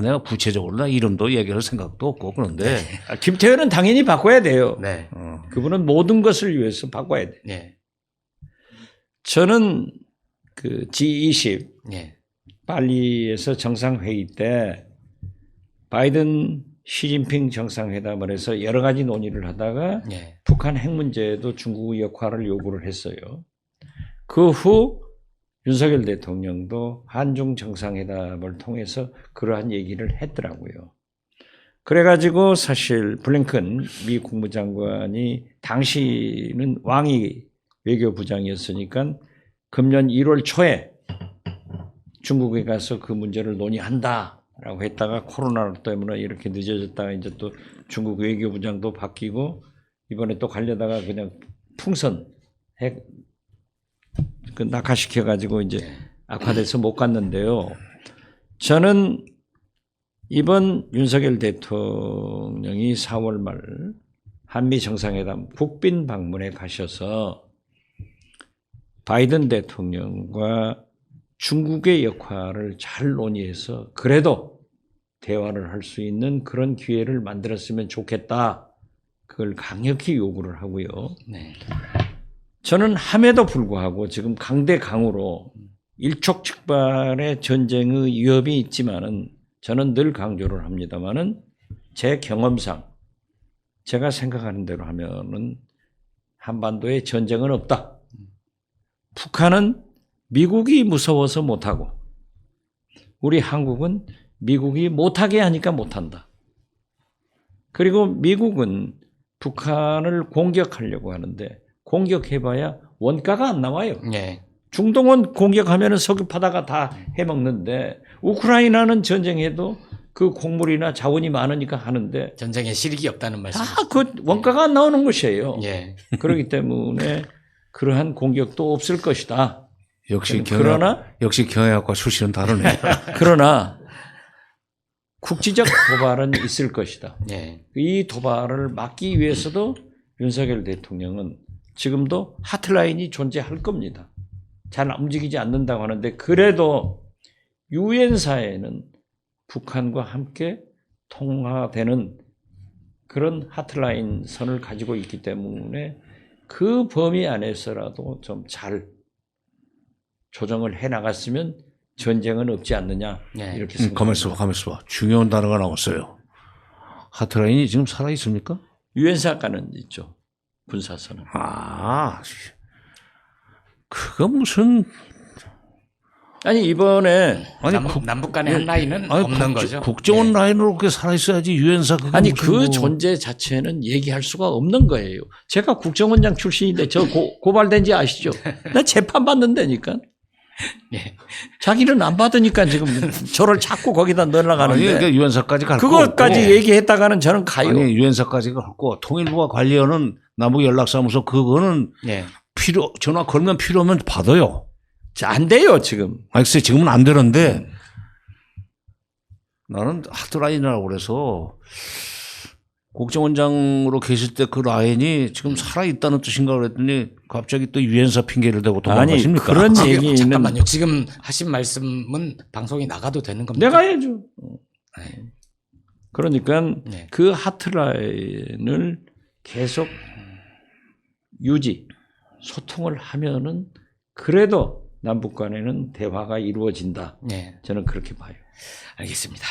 내가 구체적으로 이름도 얘기할 생각도 없고 그런데 김태현은 당연히 바꿔야 돼요. 네. 그분은 모든 것을 위해서 바꿔야 돼요. 예. 저는 그 G20 예. 발리에서 정상회의 때 바이든 시진핑 정상회담을 해서 여러 가지 논의를 하다가 예. 북한 핵 문제에도 중국의 역할을 요구를 했어요. 그 후 윤석열 대통령도 한중 정상회담을 통해서 그러한 얘기를 했더라고요. 그래가지고 사실 블링컨 미 국무장관이 당시는 왕이 외교부장이었으니까 금년 1월 초에 중국에 가서 그 문제를 논의한다라고 했다가 코로나 때문에 이렇게 늦어졌다가 이제 또 중국 외교부장도 바뀌고 이번에 또 가려다가 그냥 풍선 핵 그 낙하시켜 가지고 이제 악화돼서 못 갔는데요. 저는 이번 윤석열 대통령이 4월 말 한미 정상회담 국빈 방문에 가셔서 바이든 대통령과 중국의 역할을 잘 논의해서 그래도 대화를 할 수 있는 그런 기회를 만들었으면 좋겠다. 그걸 강력히 요구를 하고요. 네. 저는 함에도 불구하고 지금 강대강으로 일촉즉발의 전쟁의 위협이 있지만은 저는 늘 강조를 합니다만은 제 경험상 제가 생각하는 대로 하면은 한반도에 전쟁은 없다. 북한은 미국이 무서워서 못하고 우리 한국은 미국이 못하게 하니까 못한다. 그리고 미국은 북한을 공격하려고 하는데 공격해봐야 원가가 안 나와요. 예. 중동은 공격하면 석유 파다가 다 해먹는데 우크라이나는 전쟁해도 그 곡물이나 자원이 많으니까 하는데 전쟁에 실익이 없다는 말씀. 다 그 원가가 안 나오는 것이에요. 예. 그렇기 때문에 그러한 공격도 없을 것이다. 역시 경영학과 출신은 다르네요. 그러나 국지적 도발은 있을 것이다. 예. 이 도발을 막기 위해서도 윤석열 대통령은 지금도 하트라인이 존재할 겁니다. 잘 움직이지 않는다고 하는데 그래도 유엔사에는 북한과 함께 통화되는 그런 하트라인 선을 가지고 있기 때문에 그 범위 안에서라도 좀 잘 조정을 해 나갔으면 전쟁은 없지 않느냐 네. 이렇게 생각합니다. 가만있어 봐. 중요한 단어가 나왔어요. 하트라인이 지금 살아 있습니까? 유엔사과는 있죠. 군사선은. 아, 그거 무슨 아니 이번에 남북 간의 한 라인은 아니, 없는 거죠. 국정원 네. 라인으로 그렇게 살아 있어야지 유엔사 그거 아니 무슨 그 뭐- 존재 자체는 얘기할 수가 없는 거예요. 제가 국정원장 출신인데 저 고발된지 아시죠? 나 재판 받는다니까. 예. 자기는 안 받으니까 지금 저를 자꾸 거기다 넣으려고 아니 하는데 그러니까 유엔사까지 갈 그것까지 거고. 얘기했다가는 저는 가요. 아니 유엔사까지 갈고 통일부와 관리하는 남북 연락사무소 그거는 예. 전화 걸면 필요하면 받아요. 자, 안 돼요 지금. 아니 글쎄 지금은 안 되는데 나는 하트라인이라고 그래서 국정원장으로 계실 때 그 라인이 지금 살아 있다는 뜻인가 그랬더니 갑자기 또 유엔사 핑계를 대고 도망가십니까? 그런 얘기는 잠깐만요. 지금 하신 말씀은 방송이 나가도 되는 겁니까? 내가 해야죠. 그러니까 네. 그 하트라인을 계속 유지, 소통을 하면은 그래도 남북 간에는 대화가 이루어진다. 네. 저는 그렇게 봐요. 알겠습니다.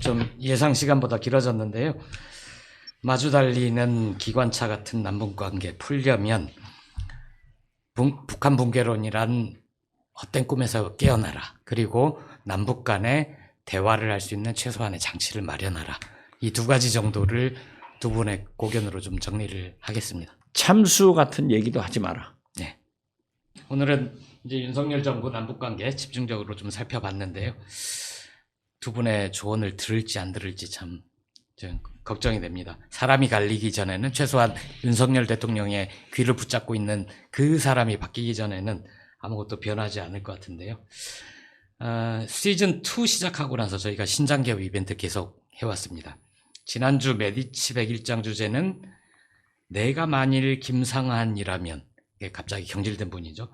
좀 예상 시간보다 길어졌는데요. 마주 달리는 기관차 같은 남북 관계 풀려면 북한 붕괴론이란 헛된 꿈에서 깨어나라. 그리고 남북 간에 대화를 할 수 있는 최소한의 장치를 마련하라. 이 두 가지 정도를 두 분의 고견으로 좀 정리를 하겠습니다. 참수 같은 얘기도 하지 마라. 네. 오늘은 이제 윤석열 정부 남북 관계 집중적으로 좀 살펴봤는데요. 두 분의 조언을 들을지 안 들을지 참 좀 걱정이 됩니다. 사람이 갈리기 전에는 최소한 윤석열 대통령의 귀를 붙잡고 있는 그 사람이 바뀌기 전에는 아무것도 변하지 않을 것 같은데요. 시즌 2 시작하고 나서 저희가 신장 개업 이벤트 계속 해왔습니다. 지난주 메디치 101장 주제는 내가 만일 김상한이라면, 이게 갑자기 경질된 분이죠.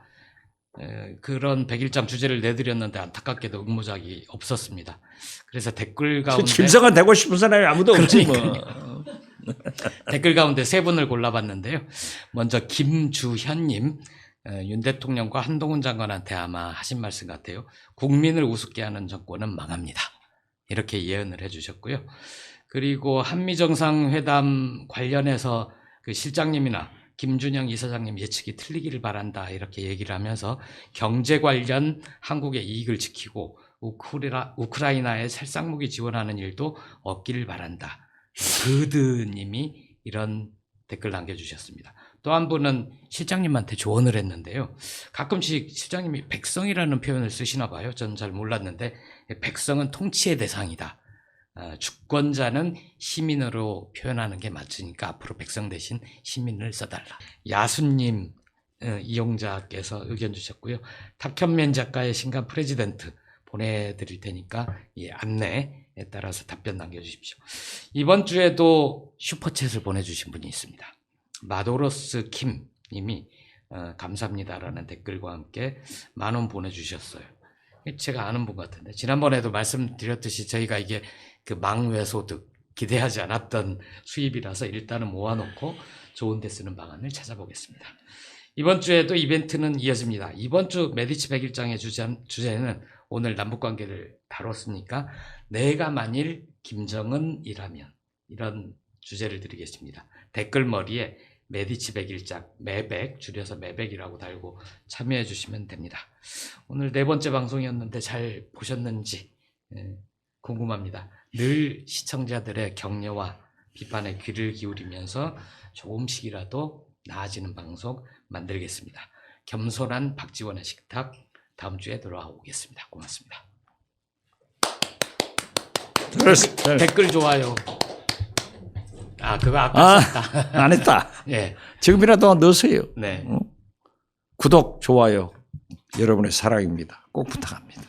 그런 101장 주제를 내드렸는데 안타깝게도 응모작이 없었습니다. 그래서 댓글 가운데 김성한 되고 싶은 사람이 아무도 없지 뭐. 댓글 가운데 세 분을 골라봤는데요. 먼저 김주현님, 윤 대통령과 한동훈 장관한테 아마 하신 말씀 같아요. 국민을 우습게 하는 정권은 망합니다. 이렇게 예언을 해주셨고요. 그리고 한미정상회담 관련해서 그 실장님이나 김준영 이사장님 예측이 틀리기를 바란다 이렇게 얘기를 하면서 경제 관련 한국의 이익을 지키고 우크라이나에 살상무기 지원하는 일도 없기를 바란다. 그드님이 이런 댓글 남겨주셨습니다. 또 한 분은 실장님한테 조언을 했는데요. 가끔씩 실장님이 백성이라는 표현을 쓰시나 봐요. 저는 잘 몰랐는데 백성은 통치의 대상이다. 주권자는 시민으로 표현하는 게 맞으니까 앞으로 백성 대신 시민을 써달라. 야수님 이용자께서 의견 주셨고요. 탁현면 작가의 신간 프레지던트 보내드릴 테니까 이 안내에 따라서 답변 남겨주십시오. 이번 주에도 슈퍼챗을 보내주신 분이 있습니다. 마도로스 킴 님이 감사합니다라는 댓글과 함께 10,000원 보내주셨어요. 제가 아는 분 같은데 지난번에도 말씀드렸듯이 저희가 이게 그 망외소득 기대하지 않았던 수입이라서 일단은 모아놓고 좋은 데 쓰는 방안을 찾아보겠습니다. 이번 주에도 이벤트는 이어집니다. 이번 주 메디치 101장의 주제는 오늘 남북관계를 다뤘으니까 내가 만일 김정은이라면 이런 주제를 드리겠습니다. 댓글머리에 메디치 101장 매백 줄여서 매백이라고 달고 참여해 주시면 됩니다. 오늘 4번째 방송이었는데 잘 보셨는지 궁금합니다. 늘 시청자들의 격려와 비판에 귀를 기울이면서 조금씩이라도 나아지는 방송 만들겠습니다. 겸손한 박지원의 식탁 다음 주에 돌아오겠습니다. 고맙습니다. 댓글 좋아요. 그거 아까 썼다. 안 했다. 예. 지금이라도 넣으세요. 네. 구독, 좋아요. 여러분의 사랑입니다. 꼭 부탁합니다.